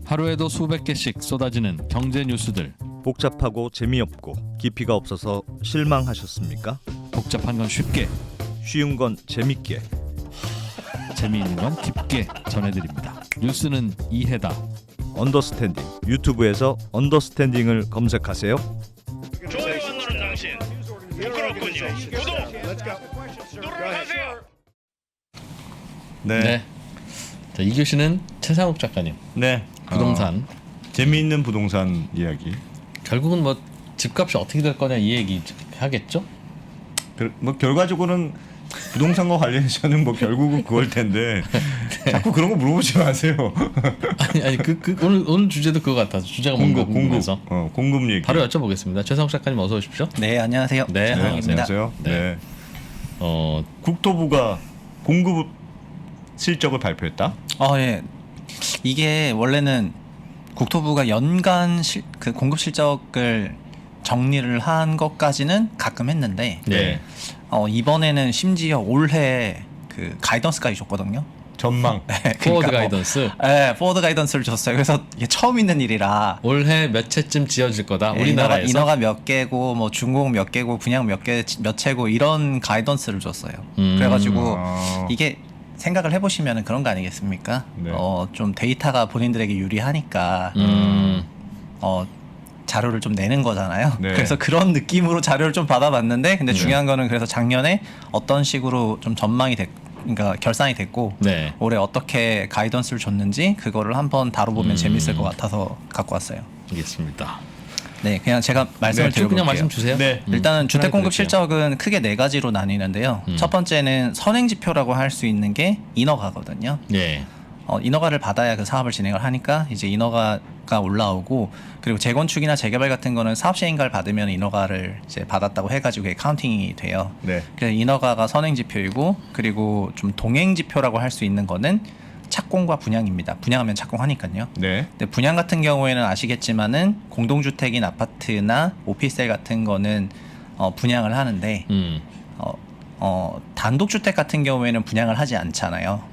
하루에도 수백 개씩 쏟아지는 경제 뉴스들. 복잡하고 재미없고 깊이가 없어서 실망하셨습니까? 복잡한 건 쉽게, 쉬운 건 재밌게. 재미있는 건 깊게 전해드립니다. 뉴스는 이해다. 언더스탠딩. 유튜브에서 언더스탠딩을 검색하세요. 좋아요 안 누른 당신 부끄럽군요. 구독 누르세요. 네. 자, 2교시는 최상욱 작가님. 네. 부동산. 재미있는 부동산 이야기. 결국은 뭐 집값이 어떻게 될 거냐 이 얘기 하겠죠? 뭐 결과적으로는 부동산과 관련해서는 뭐 결국은 그걸 텐데 자꾸 그런 거 물어보지 마세요. 아니 오늘 주제도 그거 같아서 주제가 뭔가 궁금해서 공급 얘기. 바로 여쭤보겠습니다. 최상욱 작가님 어서 오십시오. 네, 안녕하세요. 네, 최상욱입니다. 안녕하세요. 네. 네. 국토부가 공급 실적을 발표했다. 예. 이게 원래는 국토부가 연간 그 공급 실적을 정리를 한 것까지는 가끔 했는데 네. 이번에는 심지어 올해 그 가이던스까지 줬거든요. 전망. 포워드 가이던스. 네, 포워드 가이던스를 줬어요. 그래서 이게 처음 있는 일이라 올해 몇 채쯤 지어질 거다. 네, 우리나라에서. 인허가 몇 개고 뭐 준공 몇 개고 분양 몇 채고 이런 가이던스를 줬어요. 그래가지고 이게 생각을 해보시면 그런 거 아니겠습니까? 네. 좀 데이터가 본인들에게 유리하니까 자료를 좀 내는 거잖아요. 네. 그래서 그런 느낌으로 자료를 좀 받아봤는데, 근데 중요한 거는 그래서 작년에 어떤 식으로 좀 그러니까 결산이 됐고 네. 올해 어떻게 가이던스를 줬는지 그거를 한번 다뤄보면 재밌을 것 같아서 갖고 왔어요. 알겠습니다. 네, 그냥 제가 말씀을 쭉 드려볼게요. 그냥 말씀 주세요. 네. 일단은 주택 공급 드릴게요. 실적은 크게 네 가지로 나뉘는데요. 첫 번째는 선행 지표라고 할 수 있는 게 인허가거든요. 네. 인허가를 받아야 그 사업을 진행을 하니까 이제 인허가가 올라오고, 그리고 재건축이나 재개발 같은 거는 사업 시행가를 받으면 인허가를 이제 받았다고 해가지고 그게 카운팅이 돼요. 네. 그래서 인허가가 선행 지표이고, 그리고 좀 동행 지표라고 할 수 있는 거는 착공과 분양입니다. 분양하면 착공하니까요. 네. 근데 분양 같은 경우에는 아시겠지만은 공동주택인 아파트나 오피스텔 같은 거는 분양을 하는데 단독주택 같은 경우에는 분양을 하지 않잖아요.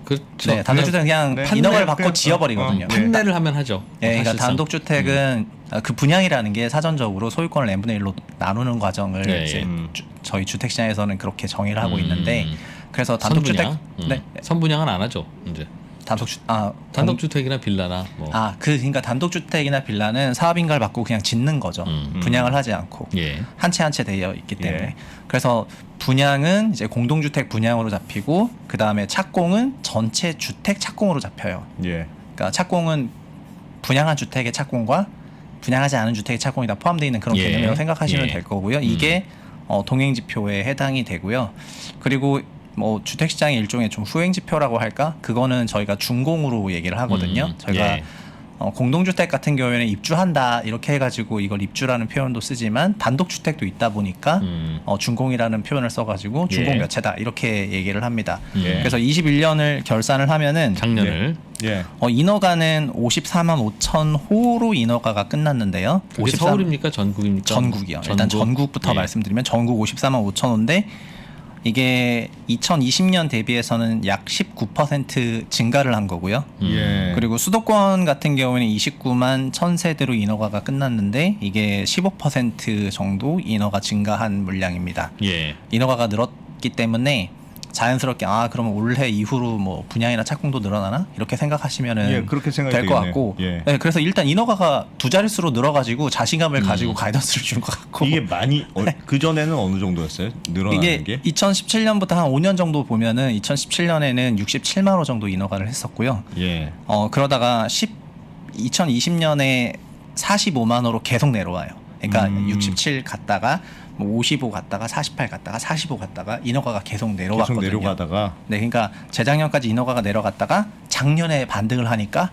그렇죠. 네, 단독주택은 그냥 네. 인허가를 받고 그냥, 지어버리거든요. 판매를 하면 하죠. 네, 그러니까 사실상. 단독주택은 그 분양이라는 게 사전적으로 소유권을 n분의 1로 나누는 과정을 네, 이제 음. 저희 주택시장에서는 그렇게 정의를 하고 있는데, 그래서 단독주택 선분양? 네, 선분양은 안 하죠. 이제 단독주택이나 빌라나 뭐. 그러니까 단독주택이나 빌라는 사업인가를 받고 그냥 짓는 거죠. 분양을 하지 않고 예. 한 채 한 채 되어 있기 때문에. 예. 그래서 분양은 이제 공동주택 분양으로 잡히고, 그 다음에 착공은 전체 주택 착공으로 잡혀요. 예. 그러니까 착공은 분양한 주택의 착공과 분양하지 않은 주택의 착공이 다 포함되어 있는 그런 예. 개념이라고 생각하시면 예. 될 거고요. 이게 동행지표에 해당이 되고요. 그리고 뭐 주택시장의 일종의 좀 후행지표라고 할까? 그거는 저희가 준공으로 얘기를 하거든요. 저희가 예. 공동주택 같은 경우에는 입주한다 이렇게 해가지고 이걸 입주라는 표현도 쓰지만, 단독주택도 있다 보니까 준공이라는 표현을 써가지고 준공 예. 몇 채다 이렇게 얘기를 합니다. 예. 그래서 21년을 결산을 하면은 작년을 예. 인허가는 54만 5천 호로 인허가가 끝났는데요. 그게 서울입니까? 전국입니까? 전국이요. 일단 전국부터 예. 말씀드리면 전국 54만 5천 호인데, 이게 2020년 대비해서는 약 19% 증가를 한 거고요. 예. 그리고 수도권 같은 경우에는 29만 1,000세대로 인허가가 끝났는데, 이게 15% 정도 인허가 증가한 물량입니다. 예. 인허가가 늘었기 때문에 자연스럽게 그러면 올해 이후로 뭐 분양이나 착공도 늘어나나 이렇게 생각하시면은 예, 그렇게 생각이 될 것 되겠네요. 같고, 예. 네, 그래서 일단 인허가가 두 자릿수로 늘어가지고 자신감을 가지고 가이던스를 준 것 같고, 이게 많이 그 전에는 어느 정도였어요? 늘어나는 이게 게? 2017년부터 한 5년 정도 보면은 2017년에는 67만 호 정도 인허가를 했었고요. 예. 그러다가 2020년에 45만 호로 계속 내려와요. 그러니까 67 갔다가 뭐 55 갔다가 48 갔다가 45 갔다가 인허가가 계속 내려왔거든요. 계속 내려가다가 네, 그러니까 재작년까지 인허가가 내려갔다가 작년에 반등을 하니까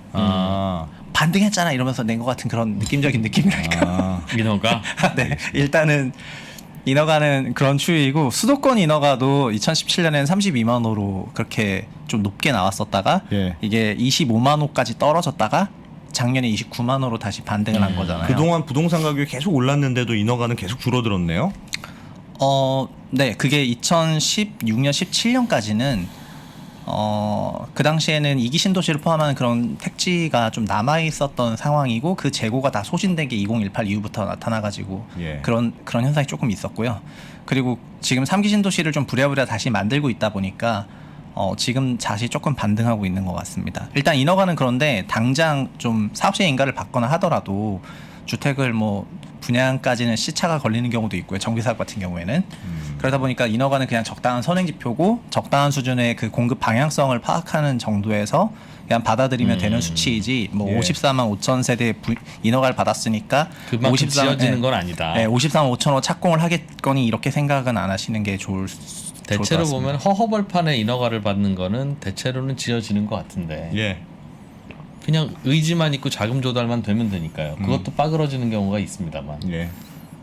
반등했잖아 이러면서 낸 것 같은 그런 느낌적인 느낌이랄까. 인허가. 네, 일단은 인허가는 그런 추이이고, 수도권 인허가도 2017년에는 32만 호로 그렇게 좀 높게 나왔었다가 예. 이게 25만 호까지 떨어졌다가 작년에 29만 호로 다시 반등을 한 거잖아요. 그동안 부동산 가격이 계속 올랐는데도 인허가는 계속 줄어들었네요. 네, 그게 2016년, 17년까지는 그 당시에는 2기 신도시를 포함하는 그런 택지가 좀 남아 있었던 상황이고 그 재고가 다 소진된 게 2018 이후부터 나타나가지고 예. 그런 현상이 조금 있었고요. 그리고 지금 3기 신도시를 좀 부랴부랴 다시 만들고 있다 보니까 지금 다시 조금 반등하고 있는 것 같습니다. 일단 인허가는 그런데 당장 좀 사업시행 인가를 받거나 하더라도 주택을 뭐 분양까지는 시차가 걸리는 경우도 있고요. 정비사업 같은 경우에는 그러다 보니까 인허가는 그냥 적당한 선행지표고 적당한 수준의 그 공급 방향성을 파악하는 정도에서 그냥 받아들이면 되는 수치이지 뭐 예. 54만 5천 세대 인허가를 받았으니까 그만큼 54 지어지는 예. 건 아니다. 네, 53만 5천호 착공을 하겠거니 이렇게 생각은 안 하시는 게 좋을 것 대체로 같습니다. 보면 허허벌판에 인허가를 받는 거는 대체로는 지어지는 것 같은데 예. 그냥 의지만 있고 자금 조달만 되면 되니까요. 그것도 빠그러지는 경우가 있습니다만 예.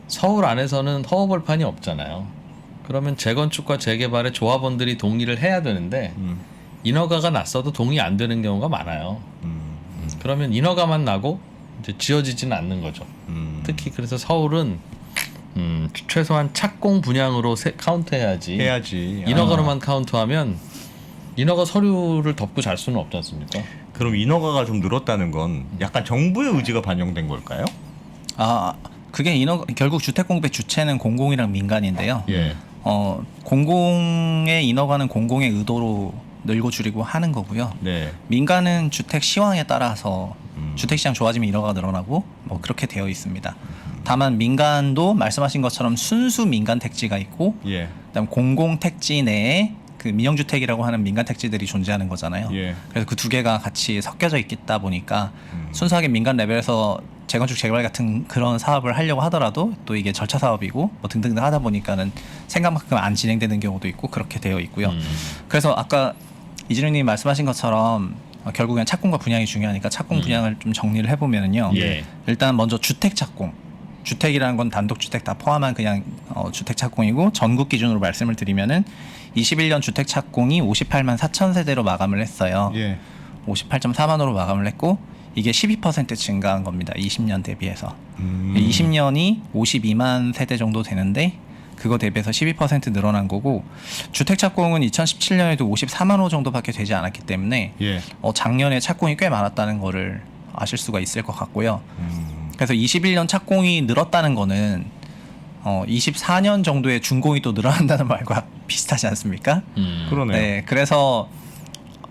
서울 안에서는 허허벌판이 없잖아요. 그러면 재건축과 재개발에 조합원들이 동의를 해야 되는데 인허가가 났어도 동의 안 되는 경우가 많아요. 그러면 인허가만 나고 이제 지어지지는 않는 거죠. 특히 그래서 서울은 최소한 착공 분양으로 카운트해야지. 해야지. 인허가로만 카운트하면 인허가 서류를 덮고 잘 수는 없지 않습니까? 그럼 인허가가 좀 늘었다는 건 약간 정부의 의지가 반영된 걸까요? 그게 결국 주택 공급의 주체는 공공이랑 민간인데요. 예. 공공의 인허가는 공공의 의도로 늘고 줄이고 하는 거고요. 네. 민간은 주택 시황에 따라서 주택 시장 좋아지면 인허가가 늘어나고 뭐 그렇게 되어 있습니다. 다만 민간도 말씀하신 것처럼 순수 민간 택지가 있고 예. 그다음 공공 택지 내에 그 민영주택이라고 하는 민간 택지들이 존재하는 거잖아요. 예. 그래서 그 두 개가 같이 섞여져 있다 보니까 순수하게 민간 레벨에서 재건축 재개발 같은 그런 사업을 하려고 하더라도 또 이게 절차 사업이고 뭐 등등 하다 보니까는 생각만큼 안 진행되는 경우도 있고 그렇게 되어 있고요. 그래서 아까 이진우님 말씀하신 것처럼 결국엔 착공과 분양이 중요하니까 착공 분양을 좀 정리를 해보면은요. 예. 일단 먼저 주택 착공. 주택이라는 건 단독주택 다 포함한 그냥 주택 착공이고 전국 기준으로 말씀을 드리면은 21년 주택 착공이 58만 4천 세대로 마감을 했어요. 예. 58.4만으로 마감을 했고 이게 12% 증가한 겁니다. 20년 대비해서. 20년이 52만 세대 정도 되는데 그거 대비해서 12% 늘어난 거고 주택 착공은 2017년에도 54만 호 정도밖에 되지 않았기 때문에 예. 작년에 착공이 꽤 많았다는 거를 아실 수가 있을 것 같고요. 그래서 21년 착공이 늘었다는 거는 24년 정도의 준공이 또 늘어난다는 말과 비슷하지 않습니까? 그러네요. 네, 그래서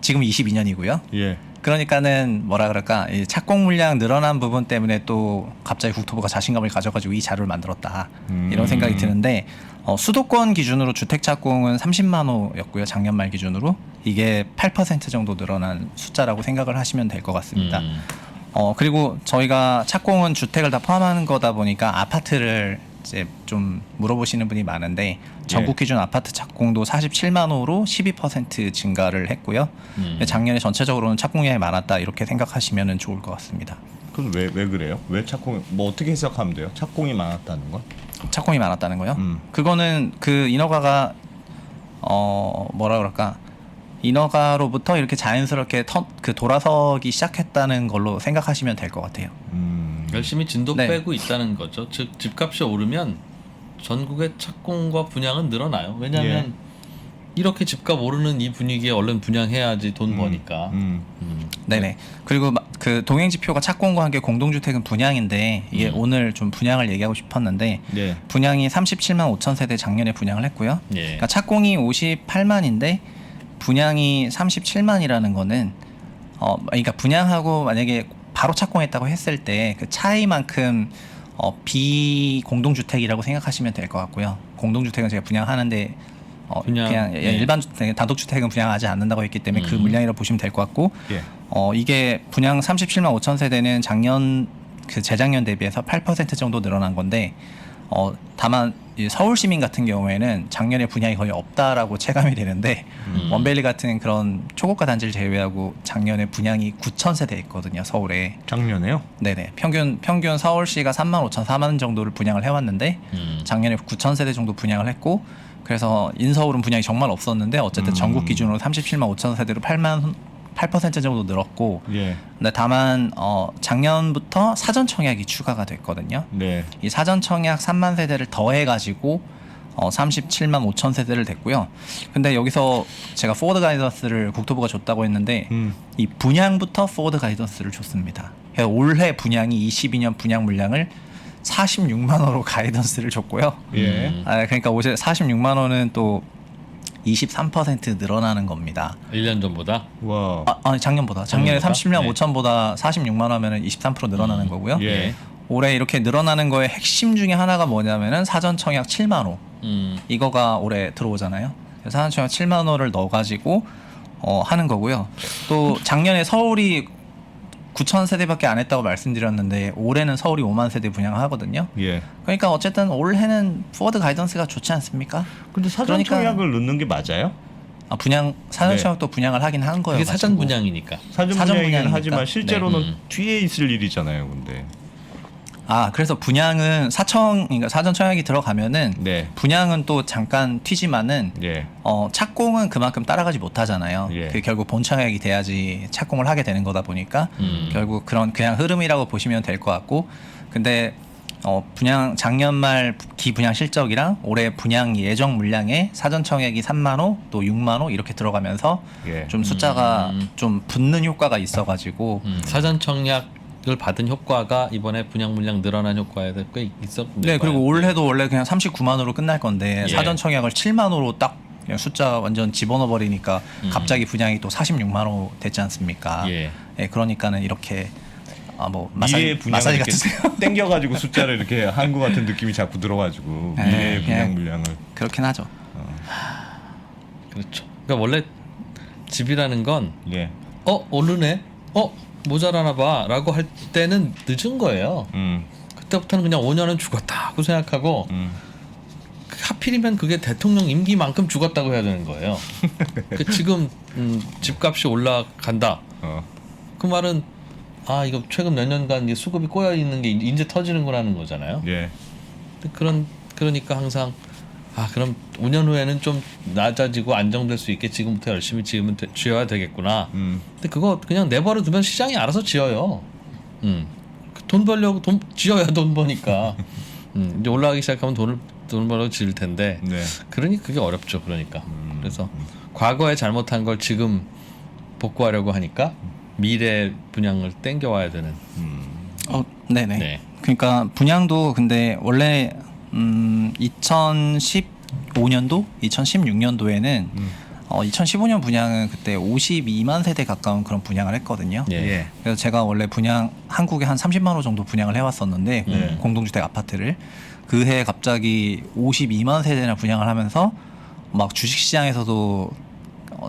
지금 22년이고요. 예. 그러니까는 뭐라 그럴까 이 착공 물량 늘어난 부분 때문에 또 갑자기 국토부가 자신감을 가져가지고 이 자료를 만들었다 이런 생각이 드는데 수도권 기준으로 주택 착공은 30만 호였고요 작년 말 기준으로 이게 8% 정도 늘어난 숫자라고 생각을 하시면 될 것 같습니다. 그리고 저희가 착공은 주택을 다 포함하는 거다 보니까 아파트를 이제 좀 물어보시는 분이 많은데 전국 기준 아파트 착공도 47만 호로 12% 증가를 했고요. 작년에 전체적으로는 착공량이 많았다 이렇게 생각하시면 좋을 것 같습니다. 그럼 왜 그래요? 왜 착공 뭐 어떻게 해석하면 돼요? 착공이 많았다는 건? 착공이 많았다는 거요? 그거는 그 인허가가 뭐라 그럴까 인허가로부터 이렇게 자연스럽게 돌아서기 시작했다는 걸로 생각하시면 될 것 같아요. 열심히 진도 네. 빼고 있다는 거죠. 즉 집값이 오르면 전국의 착공과 분양은 늘어나요. 왜냐하면 이렇게 집값 오르는 이 분위기에 얼른 분양해야지 돈 버니까. 네네. 그리고 그 동행지표가 착공과 함께 공동주택은 분양인데 이게 오늘 좀 분양을 얘기하고 싶었는데 네. 분양이 37만 5천 세대 작년에 분양을 했고요. 예. 그러니까 착공이 58만인데 분양이 37만이라는 거는 그러니까 분양하고 만약에 바로 착공했다고 했을 때 그 차이만큼 비공동주택이라고 생각하시면 될 것 같고요. 공동주택은 제가 분양하는데 그냥 네. 일반 주택, 단독주택은 분양하지 않는다고 했기 때문에 그 물량이라고 보시면 될 것 같고 예. 이게 분양 37만 5천 세대는 작년 그 재작년 대비해서 8% 정도 늘어난 건데 다만 이 서울 시민 같은 경우에는 작년에 분양이 거의 없다라고 체감이 되는데 원밸리 같은 그런 초고가 단지를 제외하고 작년에 분양이 9천 세대 있거든요 서울에. 작년에요? 네네 평균 서울시가 3만 5천 4만 정도를 분양을 해왔는데 작년에 9천 세대 정도 분양을 했고 그래서 인서울은 분양이 정말 없었는데 어쨌든 전국 기준으로 37만 5천 세대로 8% 정도 늘었고 예. 근데 다만 작년부터 사전 청약이 추가가 됐거든요. 네. 이 사전 청약 3만 세대를 더해가지고 37만 5천 세대를 댔고요. 근데 여기서 제가 포워드 가이던스를 국토부가 줬다고 했는데 이 분양부터 포워드 가이던스를 줬습니다. 그래서 올해 분양이 22년 분양 물량을 46만 호로 가이던스를 줬고요. 예. 그러니까 올해 46만 호는 또 23% 늘어나는 겁니다. 1년 전보다. 와. 작년보다. 작년에 작년보다? 37만 네. 5천보다 46만 호면은 23% 늘어나는 거고요. 예. 올해 이렇게 늘어나는 거의 핵심 중에 하나가 뭐냐면은 사전 청약 7만 호. 이거가 올해 들어오잖아요. 그래서 사전 청약 7만 호를 넣어가지고 하는 거고요. 또 작년에 서울이 9천 세대밖에 안 했다고 말씀드렸는데 올해는 서울이 5만 세대 분양하거든요. 예. 그러니까 어쨌든 올해는 포워드 가이던스가 좋지 않습니까? 근데 사전 그러니까- 청약을 넣는 게 맞아요? 분양 사전 네. 청약도 분양을 하긴 한 거예요. 그게 사전 분양이니까. 사전 사전 분양이긴 분양이니까. 하지만 실제로는 네. 뒤에 있을 일이잖아요, 근데. 그래서 분양은 그러니까 사전 청약이 들어가면은 네. 분양은 또 잠깐 튀지만은 예. 착공은 그만큼 따라가지 못하잖아요. 예. 그 결국 본 청약이 돼야지 착공을 하게 되는 거다 보니까 결국 그런 그냥 흐름이라고 보시면 될 것 같고, 근데 분양 작년 말 기분양 실적이랑 올해 분양 예정 물량에 사전 청약이 3만 호, 또 6만 호 이렇게 들어가면서 예. 좀 숫자가 좀 붙는 효과가 있어가지고 사전 청약을 받은 효과가 이번에 분양 물량 늘어난 효과에도 꽤 있었는데. 네, 그리고 올해도 원래 그냥 39만 호로 끝날 건데 예. 사전 청약을 7만 호로 딱 그냥 숫자 완전 집어넣어 버리니까 갑자기 분양이 또 46만 호 됐지 않습니까? 예. 예, 그러니까는 이렇게 미래의 분양을 마사지 이렇게 같으세요? 땡겨가지고 숫자를 이렇게 한 것 같은 느낌이 자꾸 들어가지고 네, 미래의 분양 그냥- 물량을. 그렇긴 하죠. 그렇죠. 그러니까 원래 집이라는 건 예. 오르네. 모자라나 봐라고 할 때는 늦은 거예요. 그때부터는 그냥 5년은 죽었다고 생각하고 하필이면 그게 대통령 임기만큼 죽었다고 해야 되는 거예요. 그 지금 집값이 올라간다. 그 말은 이거 최근 몇 년간 이제 수급이 꼬여 있는 게 이제 터지는 거라는 거잖아요. 예. 그러니까 항상 그럼 5년 후에는 좀 낮아지고 안정될 수 있게 지금부터 열심히 지어야 되겠구나. 근데 그거 그냥 내버려 두면 시장이 알아서 지어요. 돈 벌려고 지어야 돈 버니까. 이제 올라가기 시작하면 돈 벌어 지을 텐데. 네. 그러니 그게 어렵죠. 그러니까. 그래서 과거에 잘못한 걸 지금 복구하려고 하니까 미래 분양을 땡겨와야 되는. 네네. 네. 그러니까 분양도 근데 원래 2015년도, 2016년도에는 2015년 분양은 그때 52만 세대 가까운 그런 분양을 했거든요. 예. 그래서 제가 원래 분양 한국에 한 30만 호 정도 분양을 해왔었는데 공동주택 아파트를 그 해 갑자기 52만 세대나 분양을 하면서 막 주식시장에서도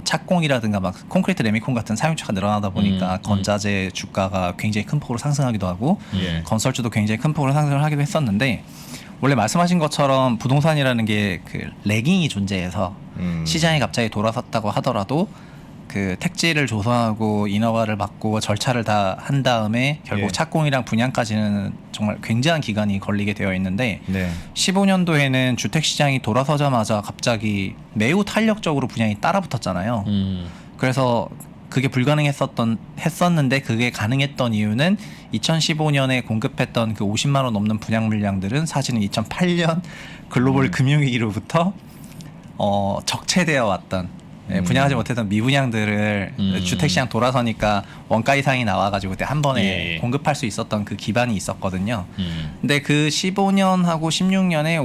착공이라든가 막 콘크리트 레미콘 같은 사용처가 늘어나다 보니까 건자재 주가가 굉장히 큰 폭으로 상승하기도 하고 예. 건설주도 굉장히 큰 폭으로 상승을 하기도 했었는데, 원래 말씀하신 것처럼 부동산이라는 게 그 레깅이 존재해서 시장이 갑자기 돌아섰다고 하더라도 그 택지를 조성하고 인허가를 받고 절차를 다 한 다음에 결국 예. 착공이랑 분양까지는 정말 굉장한 기간이 걸리게 되어 있는데, 네. 15년도에는 주택시장이 돌아서자마자 갑자기 매우 탄력적으로 분양이 따라붙었잖아요. 그래서 그게 했었는데 그게 가능했던 이유는 2015년에 공급했던 그 50만 원 넘는 분양 물량들은 사실은 2008년 글로벌 금융위기로부터 적체되어 왔던 분양하지 못했던 미분양들을 주택시장 돌아서니까 원가 이상이 나와가지고 그때 한 번에 예. 공급할 수 있었던 그 기반이 있었거든요. 근데 그 15년하고 16년에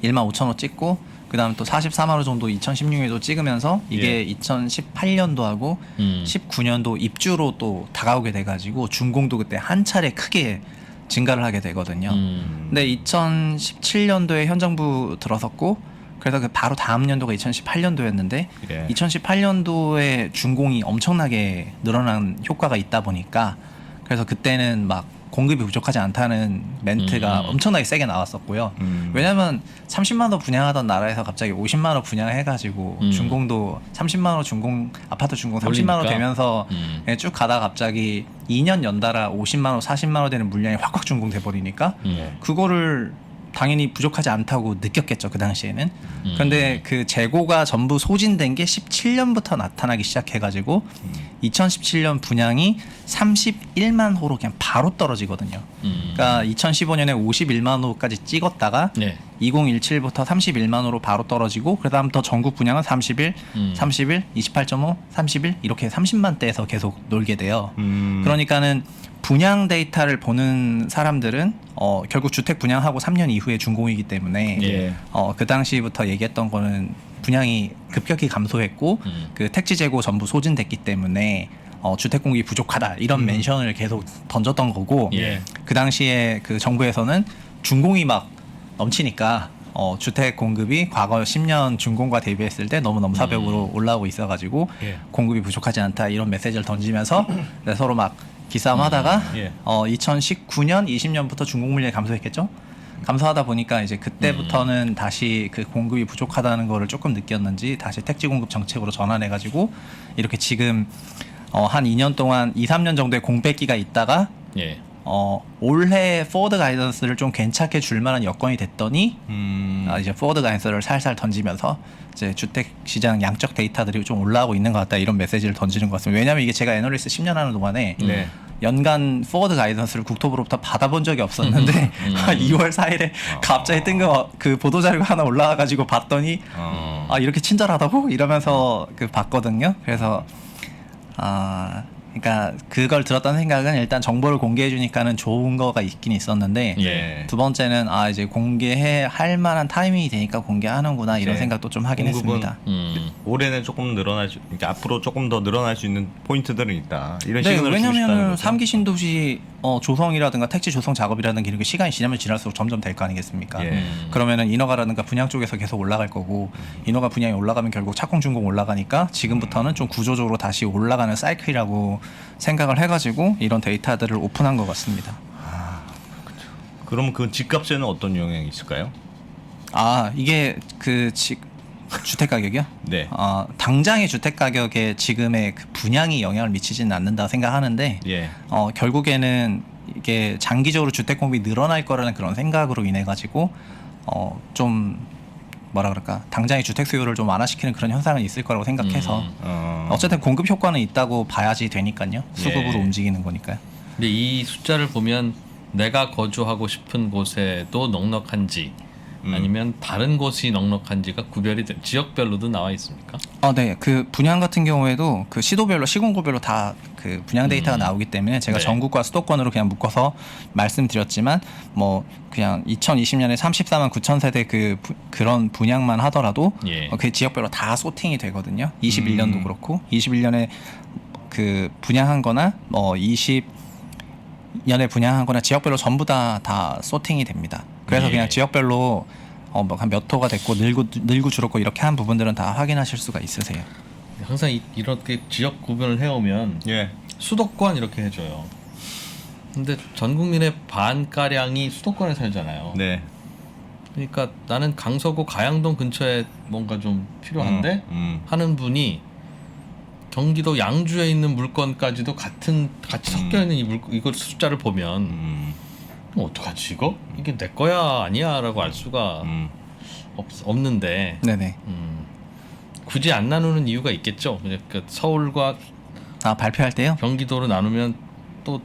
51만 5천 호 찍고 그 다음에 또 44만 호 정도 2016년에도 찍으면서 이게 2018년도하고 19년도 입주로 또 다가오게 돼가지고 준공도 그때 한 차례 크게 증가를 하게 되거든요. 근데 2017년도에 현 정부 들어섰고, 그래서 그 바로 다음 연도가 2018년도였는데 예. 2018년도에 준공이 엄청나게 늘어난 효과가 있다 보니까 그래서 그때는 막 공급이 부족하지 않다는 멘트가 엄청나게 세게 나왔었고요. 왜냐하면 30만 호 분양하던 나라에서 갑자기 50만 호 분양해가지고 준공도 30만 호 준공 아파트 준공 30만 호 올리니까. 되면서 쭉 가다가 갑자기 2년 연달아 50만 호, 40만 호 되는 물량이 확확 준공돼 버리니까 그거를 당연히 부족하지 않다고 느꼈겠죠 그 당시에는. 그런데 그 재고가 전부 소진된 게 17년부터 나타나기 시작해가지고 2017년 분양이 31만 호로 그냥 바로 떨어지거든요. 그러니까 2015년에 51만 호까지 찍었다가 네. 2017부터 31만 호로 바로 떨어지고 그다음부터 전국 분양은 31, 31, 28.5, 31 이렇게 30만 대에서 계속 놀게 돼요. 그러니까는 분양 데이터를 보는 사람들은 결국 주택 분양하고 3년 이후에 준공이기 때문에 예. 그 당시부터 얘기했던 거는 분양이 급격히 감소했고 그 택지 재고 전부 소진됐기 때문에 주택 공급이 부족하다 이런 멘션을 계속 던졌던 거고 예. 그 당시에 그 정부에서는 준공이 막 넘치니까 주택 공급이 과거 10년 준공과 대비했을 때 너무너무 사벽으로 올라오고 있어가지고 예. 공급이 부족하지 않다 이런 메시지를 던지면서 서로 막 기싸움하다가 예. 2019년 20년부터 준공 물량이 감소했겠죠. 감소하다 보니까 이제 그때부터는 다시 그 공급이 부족하다는 거를 조금 느꼈는지 다시 택지 공급 정책으로 전환해가지고 이렇게 지금 한 2년 동안 2, 3년 정도의 공백기가 있다가 예. 올해 포워드 가이던스를 좀 괜찮게 줄 만한 여건이 됐더니 이제 포워드 가이던스를 살살 던지면서 이제 주택 시장 양적 데이터들이 좀 올라오고 있는 것 같다 이런 메시지를 던지는 것 같습니다. 왜냐하면 이게 제가 애널리스트 10년 하는 동안에 네. 연간 포워드 가이던스를 국토부로부터 받아본 적이 없었는데 2월 4일에 갑자기 뜬 거 그 보도 자료가 하나 올라와가지고 봤더니 아 이렇게 친절하다고 이러면서 그 봤거든요. 그래서 그러니까 그걸 들었던 생각은 일단 정보를 공개해 주니까는 좋은 거가 있긴 있었는데 예. 두 번째는 이제 공개해 할 만한 타이밍이 되니까 공개하는구나 이런 네. 생각도 좀 하긴 공급은 했습니다. 올해는 조금 늘어날 수, 그러니까 앞으로 조금 더 늘어날 수 있는 포인트들은 있다. 이런 네, 시그널을 주고 싶다는 왜냐면은 거죠. 3기 신도시 조성이라든가 택지 조성 작업이라든가 이런 게 시간이 지나면 지날수록 점점 될 거 아니겠습니까? 예. 그러면은 인허가라든가 분양 쪽에서 계속 올라갈 거고 인허가 분양이 올라가면 결국 착공 준공 올라가니까 지금부터는 좀 구조적으로 다시 올라가는 사이클이라고 생각을 해가지고 이런 데이터들을 오픈한 것 같습니다. 그럼 그 집값에는 어떤 영향이 있을까요? 이게 주택 가격이요? 네. 당장의 주택 가격에 지금의 그 분양이 영향을 미치지는 않는다 생각하는데 예. 결국에는 이게 장기적으로 주택 공급이 늘어날 거라는 그런 생각으로 인해 가지고 좀 뭐라 그럴까 당장의 주택 수요를 좀 완화시키는 그런 현상은 있을 거라고 생각해서 어쨌든 공급 효과는 있다고 봐야지 되니까요. 수급으로 예. 움직이는 거니까요. 근데 이 숫자를 보면 내가 거주하고 싶은 곳에도 넉넉한지 아니면 다른 곳이 넉넉한지가 구별이 돼 지역별로도 나와 있습니까? 네. 그 분양 같은 경우에도 그 시도별로 시군구별로 다 그 분양 데이터가 나오기 때문에 제가 네. 전국과 수도권으로 그냥 묶어서 말씀드렸지만 뭐 그냥 2020년에 34만 9천 세대 그런 분양만 하더라도 예. 그 지역별로 다 소팅이 되거든요. 21년도 그렇고 21년에 그 분양한 거나 20년에 분양한 거나 지역별로 전부 다 소팅이 됩니다. 그래서 예. 그냥 지역별로 뭐 한 몇 호가 됐고 늘고 줄었고 이렇게 한 부분들은 다 확인하실 수가 있으세요. 항상 이렇게 지역 구분을 해오면 예. 수도권 이렇게 해줘요. 근데 전 국민의 반가량이 수도권에 살잖아요. 네. 그러니까 나는 강서구 가양동 근처에 뭔가 좀 필요한데 하는 분이 경기도 양주에 있는 물건까지도 같이 섞여 있는 이거 숫자를 보면 어떡하지 이거? 이게 내 거야 아니야라고 알 수가 없는데 네네. 굳이 안 나누는 이유가 있겠죠. 그러니까 서울과 발표할 때요? 경기도로 나누면 또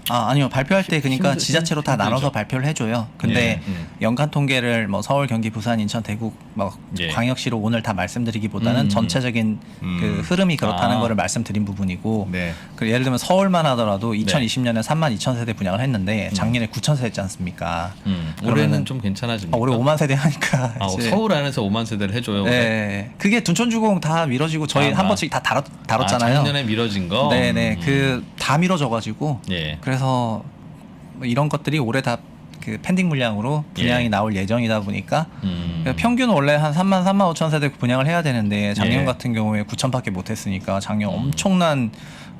아니요. 발표할 때 그러니까 힘들- 지자체로 다 힘들죠. 나눠서 발표를 해줘요. 근데 예, 연간 통계를 뭐 서울, 경기, 부산, 인천, 대구, 뭐 예. 광역시로 오늘 다 말씀드리기보다는 전체적인 그 흐름이 그렇다는 아. 거를 말씀드린 부분이고. 네. 그 예를 들면 서울만 하더라도 2020년에 3만 2천 세대 분양을 했는데 작년에 9천 세대였지 않습니까? 올해는 좀 괜찮아집니까? 올해 5만 세대 하니까. 이제 서울 안에서 5만 세대를 해줘요. 올해? 네, 그게 둔촌주공 다 미뤄지고 저희 한 번씩 다 다뤘잖아요. 작년에 미뤄진 거. 네네, 그 다 미뤄져가지고. 예. 그래서 뭐 이런 것들이 올해 다 그 펜딩 물량으로 분양이 예. 나올 예정이다 보니까 평균 원래 한 3만 5천 세대 분양을 해야 되는데 작년 예. 같은 경우에 9천밖에 못했으니까 작년 엄청난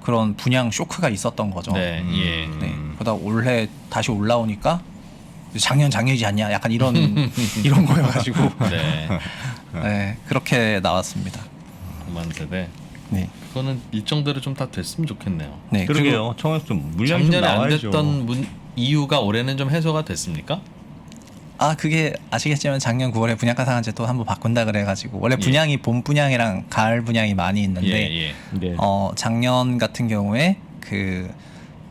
그런 분양 쇼크가 있었던 거죠. 네. 예. 네. 그러다 올해 다시 올라오니까 작년이지 않냐 약간 이런 이런 거여가지고 네. 네, 그렇게 나왔습니다. 5만 세대. 네. 그거는 일정대로 좀 다 됐으면 좋겠네요. 네. 그러게요. 청약 좀 물량이 좀 작년에 안 나와야죠. 됐던 이유가 올해는 좀 해소가 됐습니까? 그게 아시겠지만 작년 9월에 분양가 상한제 또 한번 바꾼다 그래가지고 원래 분양이 봄 분양이랑 가을 분양이 많이 있는데 예. 네. 작년 같은 경우에 그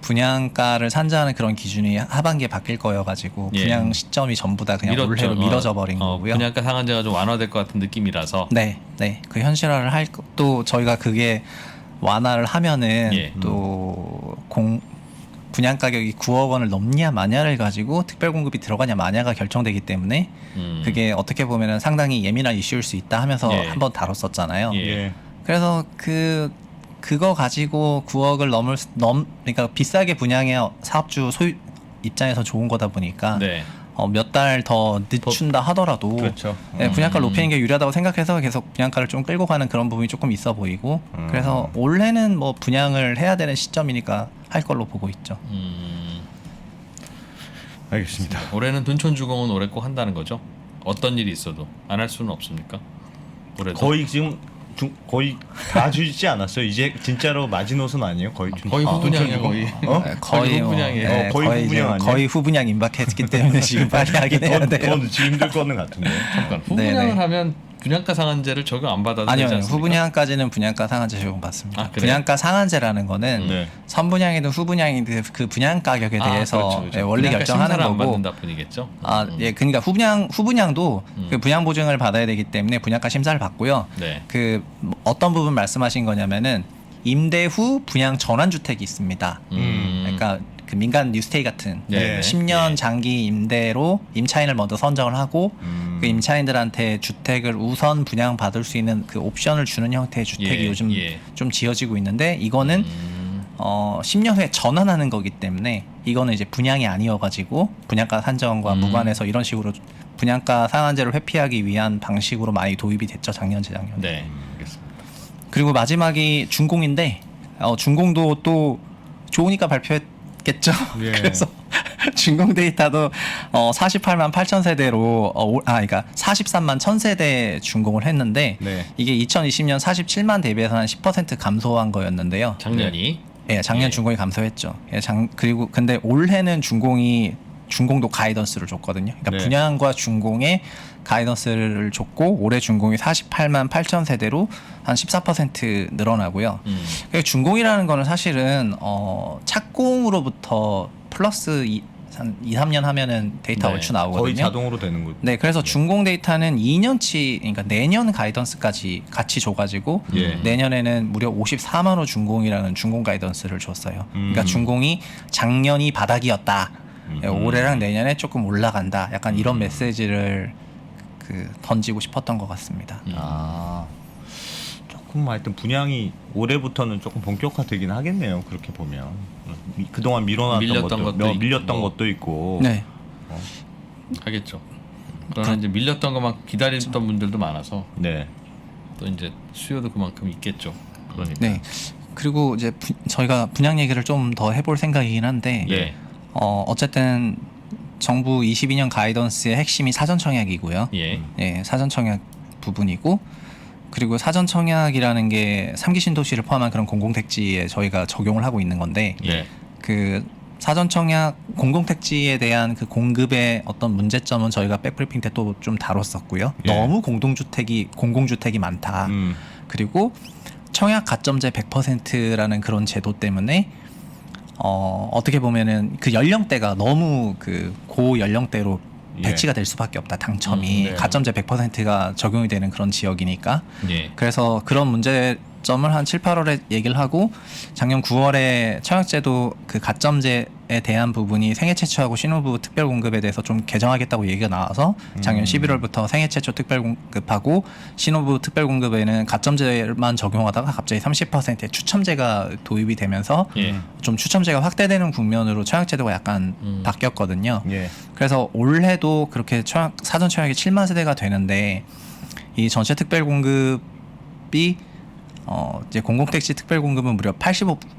분양가를 산정하는 그런 기준이 하반기에 바뀔 거여가지고 예. 분양 시점이 전부 다 그냥 올해로 미뤄져 버린 거고요. 분양가 상한제가 좀 완화될 것 같은 느낌이라서. 네, 그 현실화를 또 저희가 그게 완화를 하면은 예. 또 분양 가격이 9억 원을 넘냐 마냐를 가지고 특별 공급이 들어가냐 마냐가 결정되기 때문에 그게 어떻게 보면은 상당히 예민한 이슈일 수 있다 하면서 예. 한번 다뤘었잖아요. 예. 예. 그래서 그거 가지고 9억을 그러니까 비싸게 분양해 사업주 소유 입장에서 좋은 거다 보니까 네. 몇 달 더 늦춘다 하더라도 그렇죠. 네, 분양가를 높이는 게 유리하다고 생각해서 계속 분양가를 좀 끌고 가는 그런 부분이 조금 있어 보이고 그래서 올해는 뭐 분양을 해야 되는 시점이니까 할 걸로 보고 있죠. 알겠습니다. 올해는 둔촌주공은 올해 꼭 한다는 거죠. 어떤 일이 있어도 안 할 수는 없습니까? 올해도 거의 지금 거의 다 주지 않았어요. 이제 진짜로 마지노선 아니에요? 거의 후분양이에요 거의. 거의 후분양이에요. 네, 거의 거의 후분양 아니에요? 거의 후분양 임박했기 때문에 지금 빨리 하긴 해야 돼요. 더 늦지 힘들 거는 같은데. 잠깐 후분양을 네네. 하면 분양가 상한제를 적용 안 받아도 아니요, 되지 않습니까? 후분양까지는 분양가 상한제 적용 받습니다. 아, 그래요? 분양가 상한제라는 거는 네. 선분양이든 후분양이든 그 분양 가격에 대해서 그렇죠. 예, 원리 분양가 결정하는 심사를 안 거고. 받는다 뿐이겠죠. 예, 그러니까 후분양도 그 분양 보증을 받아야 되기 때문에 분양가 심사를 받고요. 네. 그 어떤 부분 말씀하신 거냐면은 임대 후 분양 전환 주택이 있습니다. 그러니까 그 민간 뉴스테이 같은 네. 10년 네. 장기 임대로 임차인을 먼저 선정을 하고 그 임차인들한테 주택을 우선 분양 받을 수 있는 그 옵션을 주는 형태의 주택이 예, 요즘 예. 좀 지어지고 있는데 이거는 10년 후에 전환하는 거기 때문에 이거는 이제 분양이 아니어가지고 분양가 산정과 무관해서 이런 식으로 분양가 상한제를 회피하기 위한 방식으로 많이 도입이 됐죠, 작년 재작년에. 네. 알겠습니다. 그리고 마지막이 준공인데 준공도 또 좋으니까 발표했겠죠. 예. 그래서 준공 데이터도 48만 8천 세대로 그러니까 43만 1천 세대 준공을 했는데 네. 이게 2020년 47만 대비해서 한 10% 감소한 거였는데요. 작년이 예, 작년 예. 준공이 감소했죠. 예, 그리고 근데 올해는 준공도 가이던스를 줬거든요. 그러니까 네. 분양과 준공에 가이던스를 줬고 올해 준공이 48만 8천 세대로 한 14% 늘어나고요. 그러니까 준공이라는 거는 사실은 착공으로부터 플러스 한 2, 3년 하면은 데이터 네. 얼추 나오거든요. 거의 자동으로 되는 거죠. 네, 그래서 준공 데이터는 2년치, 그러니까 내년 가이던스까지 같이 줘가지고 예. 내년에는 무려 54만 호 준공이라는 준공 가이던스를 줬어요. 그러니까 준공이 작년이 바닥이었다. 올해랑 내년에 조금 올라간다. 약간 이런 메시지를 던지고 싶었던 것 같습니다. 아, 조금 하여튼 분양이 올해부터는 조금 본격화되긴 하겠네요. 그렇게 보면 그동안 밀렸던 것도 있고. 네, 하겠죠. 그러나 이제 밀렸던 것만 기다리던 분들도 많아서 네. 또 이제 수요도 그만큼 있겠죠. 그러니까. 네. 그리고 이제 저희가 분양 얘기를 좀 더 해볼 생각이긴 한데, 예. 어쨌든 정부 22년 가이던스의 핵심이 사전 청약이고요. 예. 예, 사전 청약 부분이고, 그리고 사전 청약이라는 게 3기 신도시를 포함한 그런 공공택지에 저희가 적용을 하고 있는 건데, 예. 그 사전 청약 공공택지에 대한 그 공급의 어떤 문제점은 저희가 백브리핑 때 또 좀 다뤘었고요. 예. 너무 공공주택이 많다. 그리고 청약 가점제 100%라는 그런 제도 때문에 어떻게 보면은 그 연령대가 너무 그 고연령대로 예. 배치가 될 수밖에 없다. 당첨이 네. 가점제 100%가 적용이 되는 그런 지역이니까. 예. 그래서 그런 문제점을 한 7, 8월에 얘기를 하고 작년 9월에 청약제도 그 가점제에 대한 부분이 생애 최초하고 신혼부부 특별 공급에 대해서 좀 개정하겠다고 얘기가 나와서 작년 11월부터 생애 최초 특별 공급하고 신혼부부 특별 공급에는 가점제만 적용하다가 갑자기 30%의 추첨제가 도입이 되면서 예. 좀 추첨제가 확대되는 국면으로 청약제도가 약간 바뀌었거든요. 예. 그래서 올해도 그렇게 사전 청약이 7만 세대가 되는데 이 전체 특별 공급이 이제 공공택지 특별 공급은 무려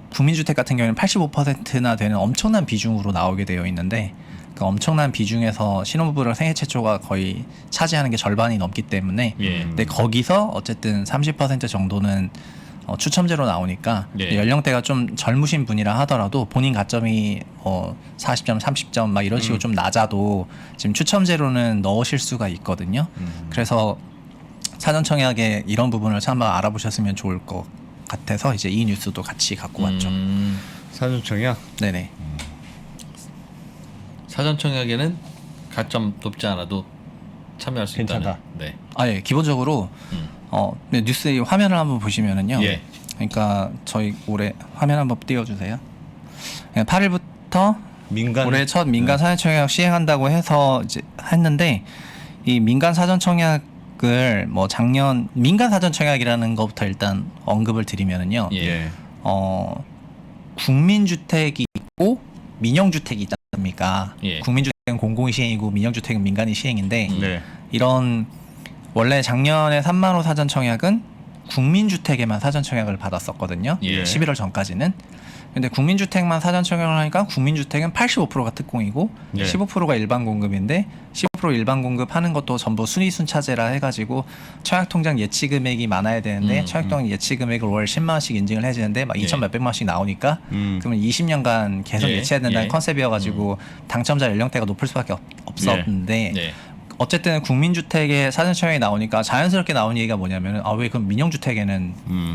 국민주택 같은 경우에는 85%나 되는 엄청난 비중으로 나오게 되어 있는데 그 엄청난 비중에서 신혼부부랑 생애 최초가 거의 차지하는 게 절반이 넘기 때문에 예. 근데 거기서 어쨌든 30% 정도는 추첨제로 나오니까 예. 연령대가 좀 젊으신 분이라 하더라도 본인 가점이 40점, 30점 막 이런 식으로 좀 낮아도 지금 추첨제로는 넣으실 수가 있거든요. 그래서 사전청약에 이런 부분을 한번 알아보셨으면 좋을 것 같아서 이제 이 뉴스도 같이 갖고 왔죠. 사전청약. 네네. 사전청약에는 가점 높지 않아도 참여할 수 괜찮다. 있다는. 네. 예, 기본적으로 네, 뉴스 화면을 한번 보시면은요. 예. 그러니까 저희 올해 화면 한번 띄워주세요. 8일부터 민간 올해 첫 민간 사전청약 시행한다고 해서 이제 했는데 이 민간 사전청약을 뭐 작년 민간 사전청약이라는 것부터 일단 언급을 드리면은요. 예. 국민주택이 있고 민영주택이 있지 않습니까? 예. 국민주택은 공공이 시행이고 민영주택은 민간이 시행인데 네. 이런 원래 작년에 3만 호 사전청약은 국민주택에만 사전청약을 받았었거든요. 예. 11월 전까지는. 근데 국민주택만 사전청약을 하니까 국민주택은 85%가 특공이고 예. 15%가 일반 공급인데 15% 일반 공급하는 것도 전부 순위순차제라 해가지고 청약통장 예치 금액이 많아야 되는데 청약통장 예치 금액을 월 10만 원씩 인증을 해주는데 막 2천 몇백만 원씩 나오니까 그러면 20년간 계속 예. 예치해야 된다는 예. 컨셉이어가지고 당첨자 연령대가 높을 수밖에 없었는데 네. 어쨌든 국민주택에 사전청약이 나오니까 자연스럽게 나온 얘기가 뭐냐면은 왜 그럼 민영주택에는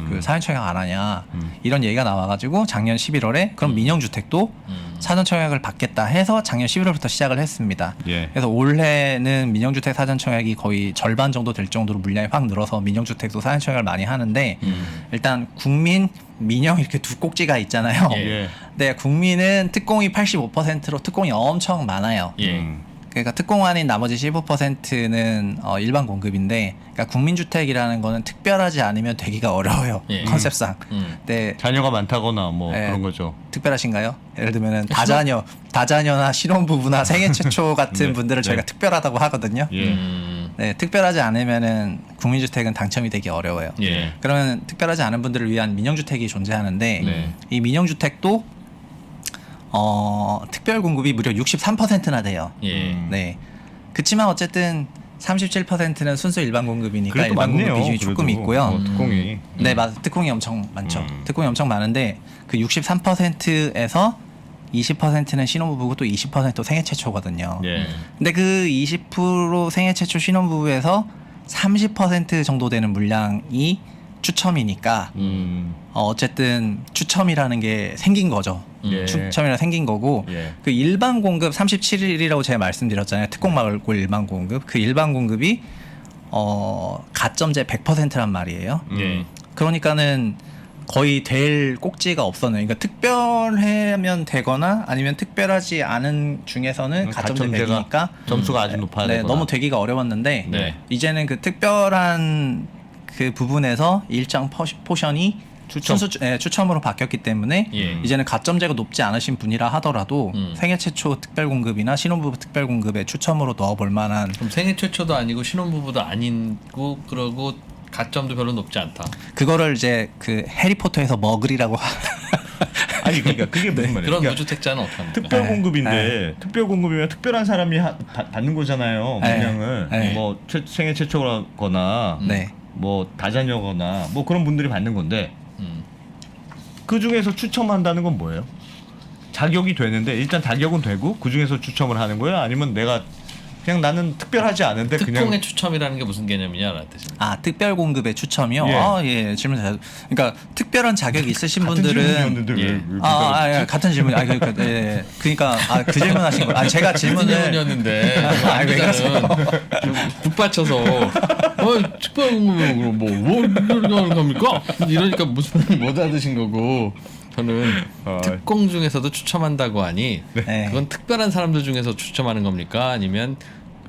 그 사전청약 안 하냐 이런 얘기가 나와가지고 작년 11월에 그럼 민영주택도 사전청약을 받겠다 해서 작년 11월부터 시작을 했습니다. 예. 그래서 올해는 민영주택 사전청약이 거의 절반 정도 될 정도로 물량이 확 늘어서 민영주택도 사전청약을 많이 하는데 일단 국민, 민영 이렇게 두 꼭지가 있잖아요. 예. 네, 국민은 특공이 85%로 특공이 엄청 많아요. 예. 그러니까 특공 아닌 나머지 15%는 일반 공급인데, 그러니까 국민주택이라는 거는 특별하지 않으면 되기가 어려워요. 예. 컨셉상. 네, 자녀가 많다거나 뭐 네. 그런 거죠. 특별하신가요? 예를 들면은 다자녀나 신혼부부나 생애 최초 같은 네. 분들을 저희가 네. 특별하다고 하거든요. 예. 네, 특별하지 않으면은 국민주택은 당첨이 되기 어려워요. 예. 그러면 특별하지 않은 분들을 위한 민영주택이 존재하는데 네. 이 민영주택도 특별 공급이 무려 63%나 돼요. 예. 네. 그렇지만 어쨌든 37%는 순수 일반 공급이니까 그래도 일반 공급 많네요. 비중이 조금 그래도. 있고요. 특공이. 네, 맞아. 특공이 엄청 많죠. 특공이 엄청 많은데 그 63%에서 20%는 신혼부부고 또 20% 생애 최초거든요. 예. 근데 그 20% 생애 최초 신혼부부에서 30% 정도 되는 물량이 추첨이니까 어쨌든 추첨이라는 게 생긴 거죠. 예. 추첨이라 생긴 거고 예. 그 일반 공급 37일이라고 제가 말씀드렸잖아요. 특공 말고 일반 공급. 그 일반 공급이 가점제 100%란 말이에요. 예. 그러니까는 거의 될 꼭지가 없었네요. 그러니까 특별하면 되거나 아니면 특별하지 않은 중에서는 가점제 가점제가 100이니까 점수가 아주 높아야 네, 되거나. 너무 되기가 어려웠는데 네. 이제는 그 특별한 그 부분에서 일정 포션이 추첨으로 바뀌었기 때문에 예. 이제는 가점제가 높지 않으신 분이라 하더라도 생애 최초 특별 공급이나 신혼부부 특별 공급에 추첨으로 넣어볼 만한 그럼 생애 최초도 아니고 신혼부부도 아니고 그러고 가점도 별로 높지 않다. 그거를 이제 그 해리포터에서 머글이라고 아니 그러니까 그게 무슨 말이에요? 그런 그러니까 무주택자는 어떡합니까? 특별 공급인데 네. 특별 공급이면 특별한 사람이 받는 거잖아요. 네. 물량을 네. 뭐 생애 최초거나 네. 뭐 다자녀거나 뭐 그런 분들이 받는 건데 음. 그 중에서 추첨한다는 건 뭐예요? 자격이 되는데 일단 자격은 되고 그 중에서 추첨을 하는 거예요? 아니면 내가 그냥 나는 특별하지 않은데 특공의 그냥 추첨이라는 게 무슨 개념이냐라는 뜻입니다. 특별 공급의 추첨이요. 예. 예, 질문 잘. 그러니까 특별한 자격이 있으신 같은 분들은 질문이었는데 예. 왜 같은 질문. 그러니까 그 질문하신 거. 제가 같은 질문을 질문이었는데 아이, 왜 그러세요? 북받쳐서 특별 공급은 뭐 하는 겁니까? 이러니까 무슨 못 알아듣신 거고 저는 특공 중에서도 추첨한다고 하니 네. 그건 특별한 사람들 중에서 추첨하는 겁니까? 아니면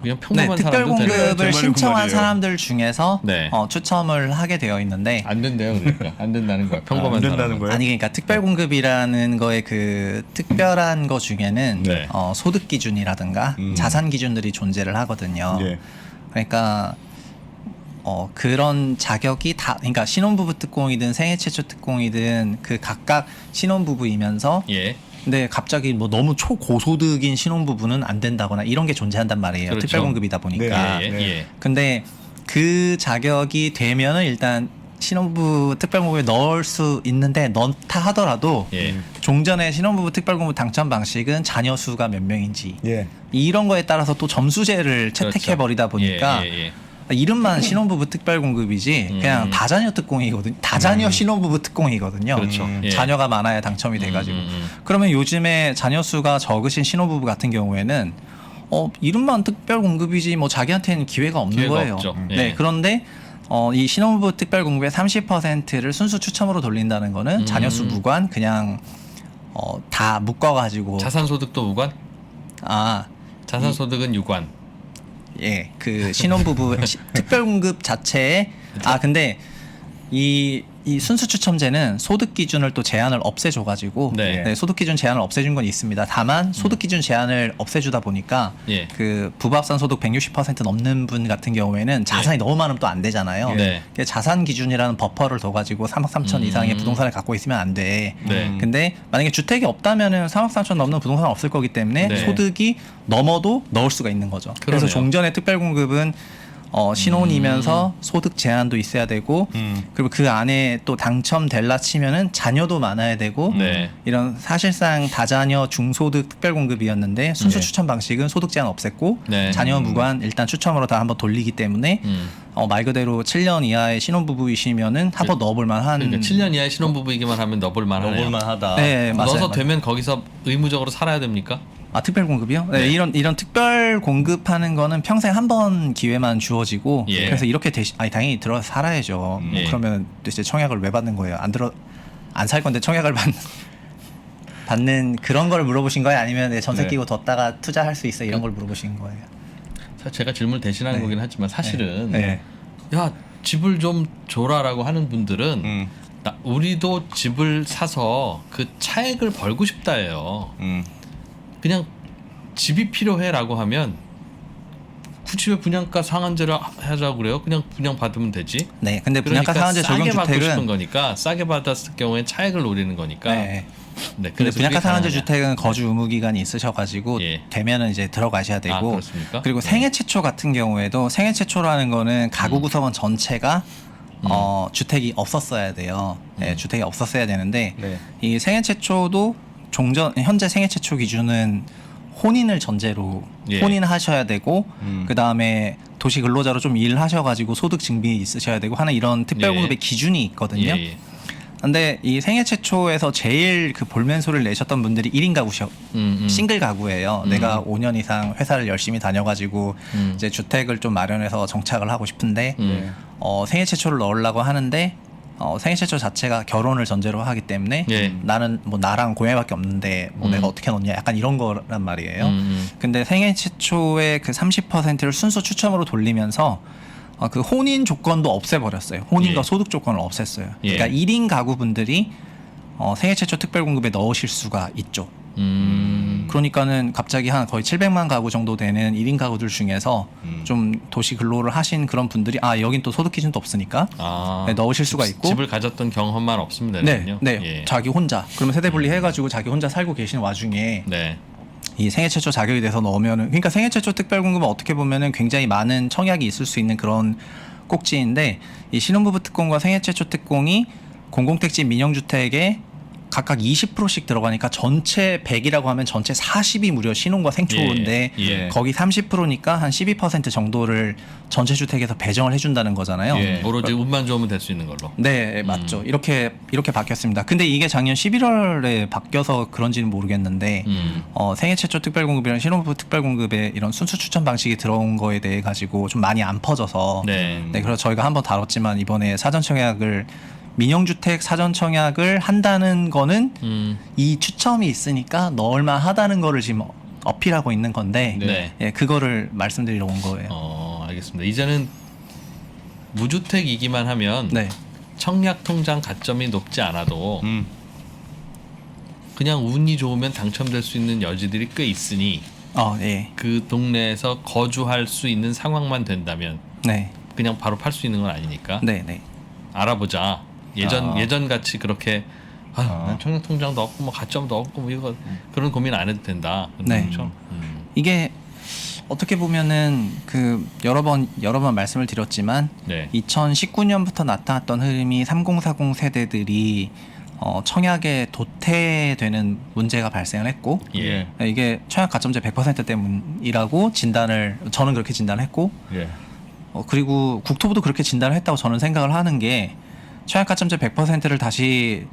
그냥 네, 평범한 특별 사람도 되는 공급을 제 말이 그 신청한 말이에요. 사람들 중에서 네. 추첨을 하게 되어 있는데 안 된대요, 그러니까 안 된다는 거야. 평범한 안 된다는 사람은. 거예요? 아니 그러니까 특별 공급이라는 거에 그 특별한 거 중에는 네. 소득 기준이라든가 자산 기준들이 존재를 하거든요. 예. 그러니까 그런 자격이 다 그러니까 신혼부부 특공이든 생애 최초 특공이든 그 각각 신혼부부이면서 예. 근데 갑자기 뭐 너무 초고소득인 신혼부부는 안 된다거나 이런 게 존재한단 말이에요. 그렇죠. 특별 공급이다 보니까. 예, 예, 예. 근데 그 자격이 되면은 일단 신혼부부 특별공급에 넣을 수 있는데 넣다 하더라도 예. 종전의 신혼부부 특별공급 당첨 방식은 자녀 수가 몇 명인지 예. 이런 거에 따라서 또 점수제를 채택해 버리다 보니까 그렇죠. 예. 이름만 신혼부부 특별공급이지 그냥 다자녀 특공이거든요. 다자녀 신혼부부 특공이거든요. 그렇죠. 예. 자녀가 많아야 당첨이 돼가지고. 그러면 요즘에 자녀 수가 적으신 신혼부부 같은 경우에는 이름만 특별공급이지 뭐 자기한테는 기회가 없는 기회가 거예요. 없죠. 예. 네, 그런데 이 신혼부부 특별공급의 30%를 순수 추첨으로 돌린다는 거는 자녀 수 무관 그냥 다 묶어가지고 자산소득도 무관? 자산소득은 유관. 예, 그 신혼부부 특별공급 자체에 근데 이 순수 추첨제는 소득 기준을 또 제한을 없애줘가지고 네. 소득 기준 제한을 없애준 건 있습니다. 다만 소득 기준 제한을 없애주다 보니까 예. 그 부부합산 소득 160% 넘는 분 같은 경우에는 자산이 너무 많으면 또 안 되잖아요. 네. 그래서 자산 기준이라는 버퍼를 둬가지고 3억 3천 이상의 부동산을 갖고 있으면 안 돼. 네. 근데 만약에 주택이 없다면은 3억 3천 넘는 부동산 없을 거기 때문에 네. 소득이 넘어도 넣을 수가 있는 거죠. 그래서 그러네요. 종전의 특별공급은 신혼이면서 소득 제한도 있어야 되고 그리고 그 안에 또 당첨될라 치면은 자녀도 많아야 되고 네. 이런 사실상 다자녀 중소득 특별공급이었는데 순수 네. 추첨 방식은 소득 제한 없앴고 네. 자녀 무관 일단 추첨으로 다 한번 돌리기 때문에 말 그대로 7년 이하의 신혼부부이시면은 한번 넣어볼 만한 그러니까 7년 이하의 신혼부부이기만 하면 넣어볼 만하네요. 넣을만하다. 네, 맞아요. 넣어서 맞아요. 되면 거기서 의무적으로 살아야 됩니까? 특별 공급이요? 네, 네. 이런 특별 공급하는 거는 평생 한 번 기회만 주어지고 예. 그래서 이렇게 당연히 들어서 살아야죠. 예. 그러면 이제 청약을 왜 받는 거예요? 안 살 건데 청약을 받는 그런 걸 물어보신 거예요? 아니면 전세 네. 끼고 뒀다가 투자할 수 있어 이런 걸 물어보신 거예요? 사실 제가 질문을 대신하는 네. 거긴 하지만 사실은 네. 야 집을 좀 줘라라고 하는 분들은 우리도 집을 사서 그 차액을 벌고 싶다예요. 그냥 집이 필요해라고 하면 굳이 왜 분양가 상한제를 하자고 그래요? 그냥 분양 받으면 되지. 네, 근데 분양가 상한제 적용 싸게 받고 싶은 주택은 거니까 싸게 받았을 경우에 차액을 노리는 거니까. 네. 네, 근데 그래서 분양가 그게 상한제 가능하냐. 주택은 거주 의무 기간이 있으셔가지고 예. 되면은 이제 들어가셔야 되고 그렇습니까? 그리고 네. 생애 최초 같은 경우에도 생애 최초라는 거는 가구 구성원 전체가 주택이 없었어야 돼요. 네, 주택이 없었어야 되는데 네. 이 생애 최초도 현재 생애 최초 기준은 혼인을 전제로 예. 혼인하셔야 되고 그 다음에 도시 근로자로 좀 일하셔가지고 소득 증빙이 있으셔야 되고 하는 이런 특별공급의 예. 기준이 있거든요. 예, 예. 근데 이 생애 최초에서 제일 그 볼멘소를 내셨던 분들이 1인 가구셔 싱글 가구예요. 내가 5년 이상 회사를 열심히 다녀가지고 이제 주택을 좀 마련해서 정착을 하고 싶은데 생애 최초를 넣으려고 하는데 생애 최초 자체가 결혼을 전제로 하기 때문에 예. 나는 뭐 나랑 고양이밖에 없는데 뭐 내가 어떻게 넣냐 약간 이런 거란 말이에요. 근데 생애 최초의 그 30%를 순수 추첨으로 돌리면서 그 혼인 조건도 없애버렸어요. 혼인과 예. 소득 조건을 없앴어요. 예. 그러니까 1인 가구분들이 생애 최초 특별공급에 넣으실 수가 있죠. 그러니까는 갑자기 한 거의 700만 가구 정도 되는 1인 가구들 중에서 좀 도시 근로를 하신 그런 분들이 여긴 또 소득 기준도 없으니까 네, 넣으실 수가 있고 집을 가졌던 경험만 없으면 네, 되는군요. 네, 예. 자기 혼자 그러면 세대 분리 해가지고 자기 혼자 살고 계신 와중에 네. 이 생애 최초 자격이 돼서 넣으면은 그러니까 생애 최초 특별공급은 어떻게 보면은 굉장히 많은 청약이 있을 수 있는 그런 꼭지인데 이 신혼부부 특공과 생애 최초 특공이 공공택지 민영주택에 각각 20%씩 들어가니까 전체 100이라고 하면 전체 40이 무려 신혼과 생초인데 예, 예. 거기 30%니까 한 12% 정도를 전체 주택에서 배정을 해준다는 거잖아요. 예. 오로지 운만 좋으면 될 수 있는 걸로. 네, 맞죠. 이렇게 바뀌었습니다. 근데 이게 작년 11월에 바뀌어서 그런지는 모르겠는데 생애 최초 특별공급이랑 신혼부부 특별공급의 이런 순수 추천 방식이 들어온 거에 대해 가지고 좀 많이 안 퍼져서 네. 그래서 저희가 한번 다뤘지만 이번에 사전청약을 민영주택 사전청약을 한다는 거는 이 추첨이 있으니까 넣을만 하다는 거를 지금 어필하고 있는 건데 네. 예, 그거를 말씀드리러 온 거예요. 알겠습니다. 이제는 무주택이기만 하면 네. 청약 통장 가점이 높지 않아도 그냥 운이 좋으면 당첨될 수 있는 여지들이 꽤 있으니 예. 그 동네에서 거주할 수 있는 상황만 된다면 네. 그냥 바로 팔 수 있는 건 아니니까 네, 네. 알아보자. 예전 같이 그렇게 난 청약 통장도 없고 뭐 가점도 없고 뭐 이거 그런 고민 안 해도 된다. 네. 그렇죠? 이게 어떻게 보면은 그 여러 번 말씀을 드렸지만 네. 2019년부터 나타났던 흐름이 3040 세대들이 청약에 도태되는 문제가 발생을 했고 예. 이게 청약 가점제 100% 때문이라고 저는 그렇게 진단했고 예. 그리고 국토부도 그렇게 진단을 했다고 저는 생각을 하는 게 청약 가점제 100%를 다시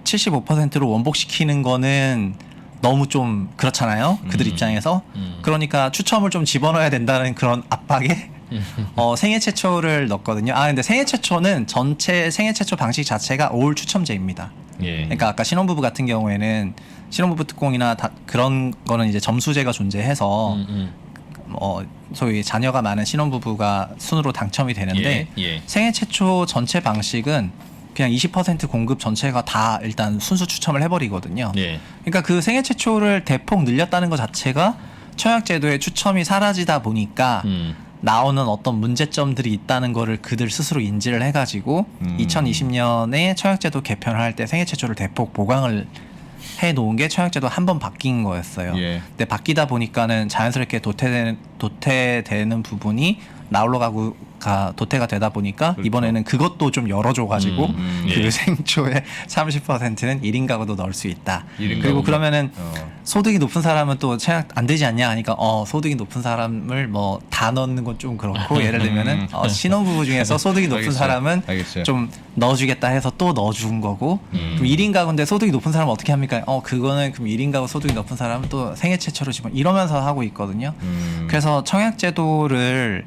75%로 원복시키는 거는 너무 좀 그렇잖아요. 그들 입장에서. 그러니까 추첨을 좀 집어넣어야 된다는 그런 압박에 생애 최초를 넣었거든요. 근데 생애 최초는 전체 생애 최초 방식 자체가 올 추첨제입니다. 예. 그러니까 아까 신혼부부 같은 경우에는 신혼부부 특공이나 그런 거는 이제 점수제가 존재해서 소위 자녀가 많은 신혼부부가 순으로 당첨이 되는데 예. 생애 최초 전체 방식은 그냥 20% 공급 전체가 다 일단 순수 추첨을 해버리거든요. 예. 그러니까 그 생애 최초를 대폭 늘렸다는 것 자체가 청약제도의 추첨이 사라지다 보니까 나오는 어떤 문제점들이 있다는 거를 그들 스스로 인지를 해가지고 2020년에 청약제도 개편을 할 때 생애 최초를 대폭 보강을 해 놓은 게 청약제도 한 번 바뀐 거였어요. 예. 근데 바뀌다 보니까는 자연스럽게 도태되는 부분이 나홀로 가구가 도태가 되다 보니까 그렇죠. 이번에는 그것도 좀 열어줘가지고 그 예. 생초의 30%는 1인 가구도 넣을 수 있다. 1인 그리고 가구. 그러면은 소득이 높은 사람은 또 청약 안 되지 않냐 하니까 소득이 높은 사람을 뭐 다 넣는 건 좀 그렇고 예를 들면은 신혼부부 중에서 소득이 높은 알겠어요. 사람은 알겠어요. 좀 넣어주겠다 해서 또 넣어준 거고 그럼 1인 가구인데 소득이 높은 사람은 어떻게 합니까? 그거는 그럼 1인 가구 소득이 높은 사람은 또 생애 최초로 집어 이러면서 하고 있거든요. 그래서 청약제도를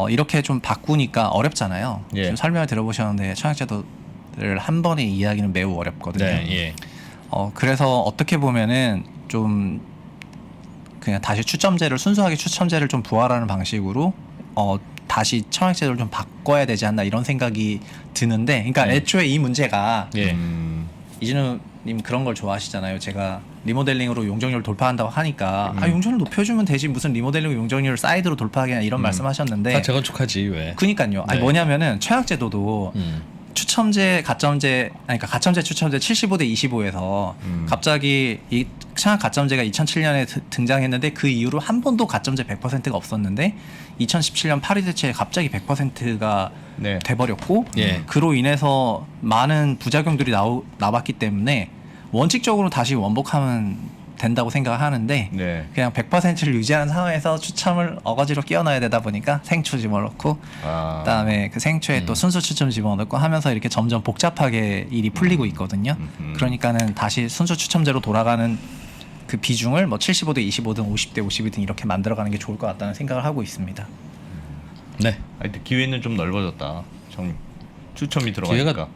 이렇게 좀 바꾸니까 어렵잖아요. 예. 지금 설명을 들어보셨는데 청약제도를 한 번에 이해하기는 매우 어렵거든요. 네. 예. 그래서 어떻게 보면은 좀 그냥 다시 순수하게 추첨제를 좀 부활하는 방식으로 다시 청약제도를 좀 바꿔야 되지 않나 이런 생각이 드는데, 그러니까 애초에 이 문제가 예. 이진우님 그런 걸 좋아하시잖아요. 제가 리모델링으로 용적률을 돌파한다고 하니까 용적률 높여주면 되지 무슨 리모델링 용적률 사이드로 돌파하겠냐 이런 말씀하셨는데 다 재건축하지 왜? 그니까요. 네. 뭐냐면은 청약제도도 추첨제 가점제 그러니까 가점제 추첨제 75대 25에서 갑자기 이 청약 가점제가 2007년에 등장했는데 그 이후로 한 번도 가점제 100%가 없었는데 2017년 파리 대체에 갑자기 100%가 네. 돼버렸고 예. 그로 인해서 많은 부작용들이 나왔기 때문에 원칙적으로 다시 원복하면 된다고 생각을 하는데 네. 그냥 100%를 유지하는 상황에서 추첨을 어거지로 끼워 넣어야 되다 보니까 생초 집어넣고 그다음에 그 생초에 또 순수 추첨 집어넣고 하면서 이렇게 점점 복잡하게 일이 풀리고 있거든요. 그러니까는 다시 순수 추첨제로 돌아가는 그 비중을 뭐 75대 25든 50대 50이든 이렇게 만들어가는 게 좋을 것 같다는 생각을 하고 있습니다. 네. 하여튼 기회는 좀 넓어졌다. 추첨이 들어가니까. 기회가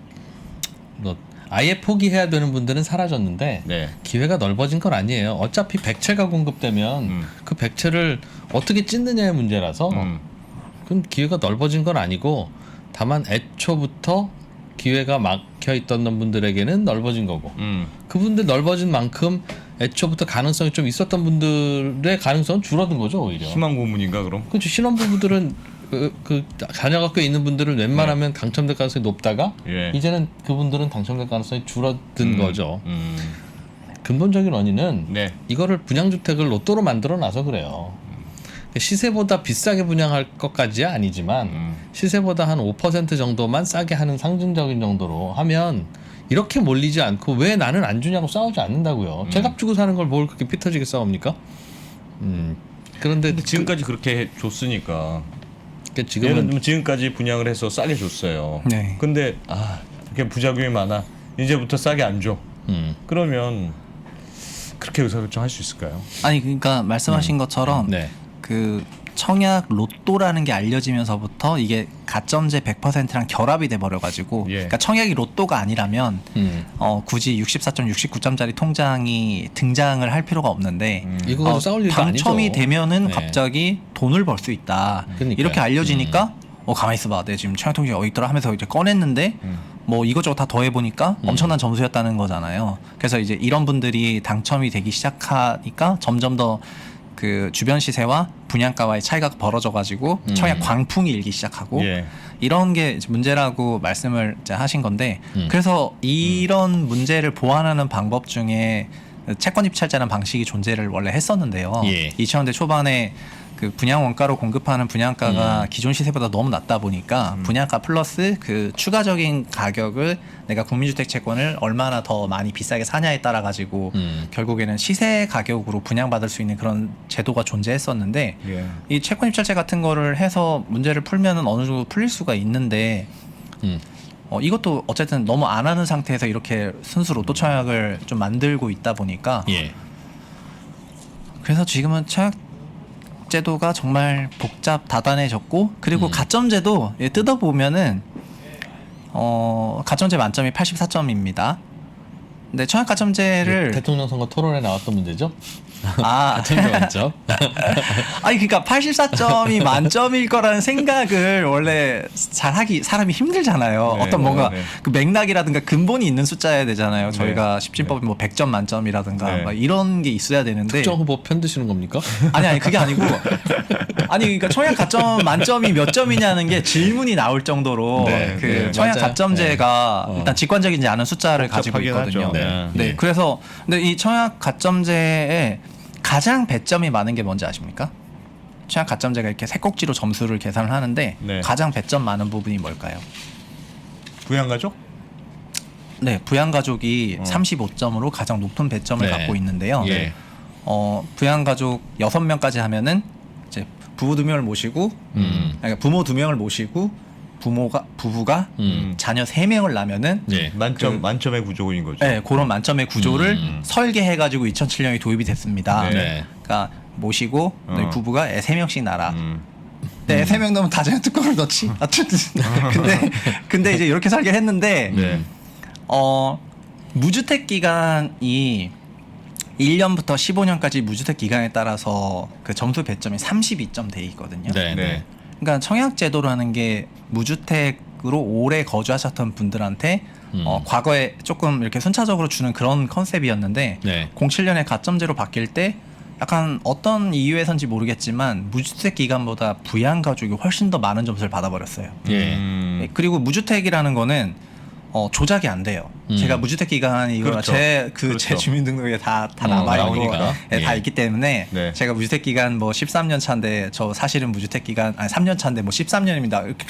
뭐 아예 포기해야 되는 분들은 사라졌는데 네. 기회가 넓어진 건 아니에요. 어차피 백채가 공급되면 그 백채를 어떻게 찢느냐의 문제라서 그건 기회가 넓어진 건 아니고 다만 애초부터 기회가 막혀 있던 분들에게는 넓어진 거고 그분들 넓어진 만큼 애초부터 가능성이 좀 있었던 분들의 가능성은 줄어든 거죠 오히려. 희망 고문인가 그럼? 그렇죠. 신혼부부들은 그 자녀가 꽤 있는 분들은 웬만하면 당첨될 가능성이 높다가 예. 이제는 그분들은 당첨될 가능성이 줄어든 거죠. 근본적인 원인은 네. 이거를 분양주택을 로또로 만들어 놔서 그래요. 시세보다 비싸게 분양할 것까지야 아니지만 시세보다 한 5% 정도만 싸게 하는 상징적인 정도로 하면 이렇게 몰리지 않고 왜 나는 안 주냐고 싸우지 않는다고요. 제값 주고 사는 걸 뭘 그렇게 삐터지게 싸웁니까? 그런데 근데 지금까지 그렇게 줬으니까 그 예를 지금은 들면 지금까지 분양을 해서 싸게 줬어요. 네. 근데 이렇게 부작용이 많아. 이제부터 싸게 안 줘. 그러면 그렇게 의사결정할 수 있을까요? 아니 그러니까 말씀하신 것처럼 네. 그 청약 로또라는 게 알려지면서부터 이게 가점제 100%랑 결합이 돼 버려 가지고 예. 그러니까 청약이 로또가 아니라면 굳이 64점 69점짜리 통장이 등장을 할 필요가 없는데 이거 가지고 싸울 일도 아니죠. 당첨이 되면은 네. 갑자기 돈을 벌 수 있다. 그러니까요. 이렇게 알려지니까 가만히 있어봐. 내 지금 청약 통장이 어디 있더라 하면서 이제 꺼냈는데 뭐 이것저것 다 더해 보니까 엄청난 점수였다는 거잖아요. 그래서 이제 이런 분들이 당첨이 되기 시작하니까 점점 더 그 주변 시세와 분양가와의 차이가 벌어져 가지고 청약 광풍이 일기 시작하고 예. 이런 게 이제 문제라고 말씀을 이제 하신 건데 그래서 이런 문제를 보완하는 방법 중에 채권 입찰자라는 방식이 존재를 원래 했었는데요. 예. 2000년대 초반에 그 분양 원가로 공급하는 분양가가 기존 시세보다 너무 낮다 보니까 분양가 플러스 그 추가적인 가격을 내가 국민주택 채권을 얼마나 더 많이 비싸게 사냐에 따라 가지고 결국에는 시세 가격으로 분양받을 수 있는 그런 제도가 존재했었는데 예. 이 채권 입찰제 같은 거를 해서 문제를 풀면은 어느 정도 풀릴 수가 있는데 이것도 어쨌든 너무 안 하는 상태에서 이렇게 순수 로또 청약을 좀 만들고 있다 보니까 예. 그래서 지금은 청약 제도가 정말 복잡 다단해졌고 그리고 가점제도 뜯어보면은 가점제 만점이 84점입니다. 근데 청약 가점제를 대통령 선거 토론에 나왔던 문제죠? 아, 가점제 만점. 아니 그러니까 84점이 만점일 거라는 생각을 원래 잘하기 사람이 힘들잖아요. 네, 어떤 뭔가 네. 그 맥락이라든가 근본이 있는 숫자여야 되잖아요. 저희가 네. 십진법이 뭐 100점 만점이라든가 네. 막 이런 게 있어야 되는데 특정 후보 편드시는 겁니까? 아니 그게 아니고 아니 그러니까 청약 가점 만점이 몇 점이냐는 게 질문이 나올 정도로 네, 그 네, 청약 맞아요. 가점제가 네. 일단 직관적이지 않은 숫자를 가지고 복잡하긴 있거든요. 하죠. 네. 네. 예. 그래서 근데 이 청약 가점제에 가장 배점이 많은 게 뭔지 아십니까? 청약 가점제가 이렇게 세 꼭지로 점수를 계산을 하는데 네. 가장 배점 많은 부분이 뭘까요? 부양가족? 네, 부양가족이 35점으로 가장 높은 배점을 네. 갖고 있는데요. 예. 부양가족 6명까지 하면은 이제 부부 2명을 모시고 그러니까 부모 2명을 모시고 부부가 자녀 3명을 낳으면은 예. 만점의 구조인 거죠. 네, 그런 만점의 구조를 설계해가지고 2007년에 도입이 됐습니다. 네. 그러니까 모시고 너희 부부가 애 3명씩 낳아. 애 3명 넣으면 다자녀 뚜껑을 넣지. 어쨌든 근데 이제 이렇게 설계를 했는데 네. 무주택 기간이 1년부터 15년까지 무주택 기간에 따라서 그 점수 배점이 32점 돼 있거든요. 네. 네. 네. 그러니까 청약 제도라는 게 무주택으로 오래 거주하셨던 분들한테 과거에 조금 이렇게 순차적으로 주는 그런 컨셉이었는데 네. 07년에 가점제로 바뀔 때 약간 어떤 이유에선지 모르겠지만 무주택 기간보다 부양 가족이 훨씬 더 많은 점수를 받아버렸어요. 예. 그리고 무주택이라는 거는 조작이 안 돼요. 제가 무주택 기간이 이거 그렇죠. 제 그렇죠. 주민등록에 다 남아 있고 나오니까. 다 예. 있기 때문에 네. 제가 무주택 기간 뭐 13년 차인데 저 사실은 무주택 기간 3년 차인데 뭐 13년입니다. 이렇게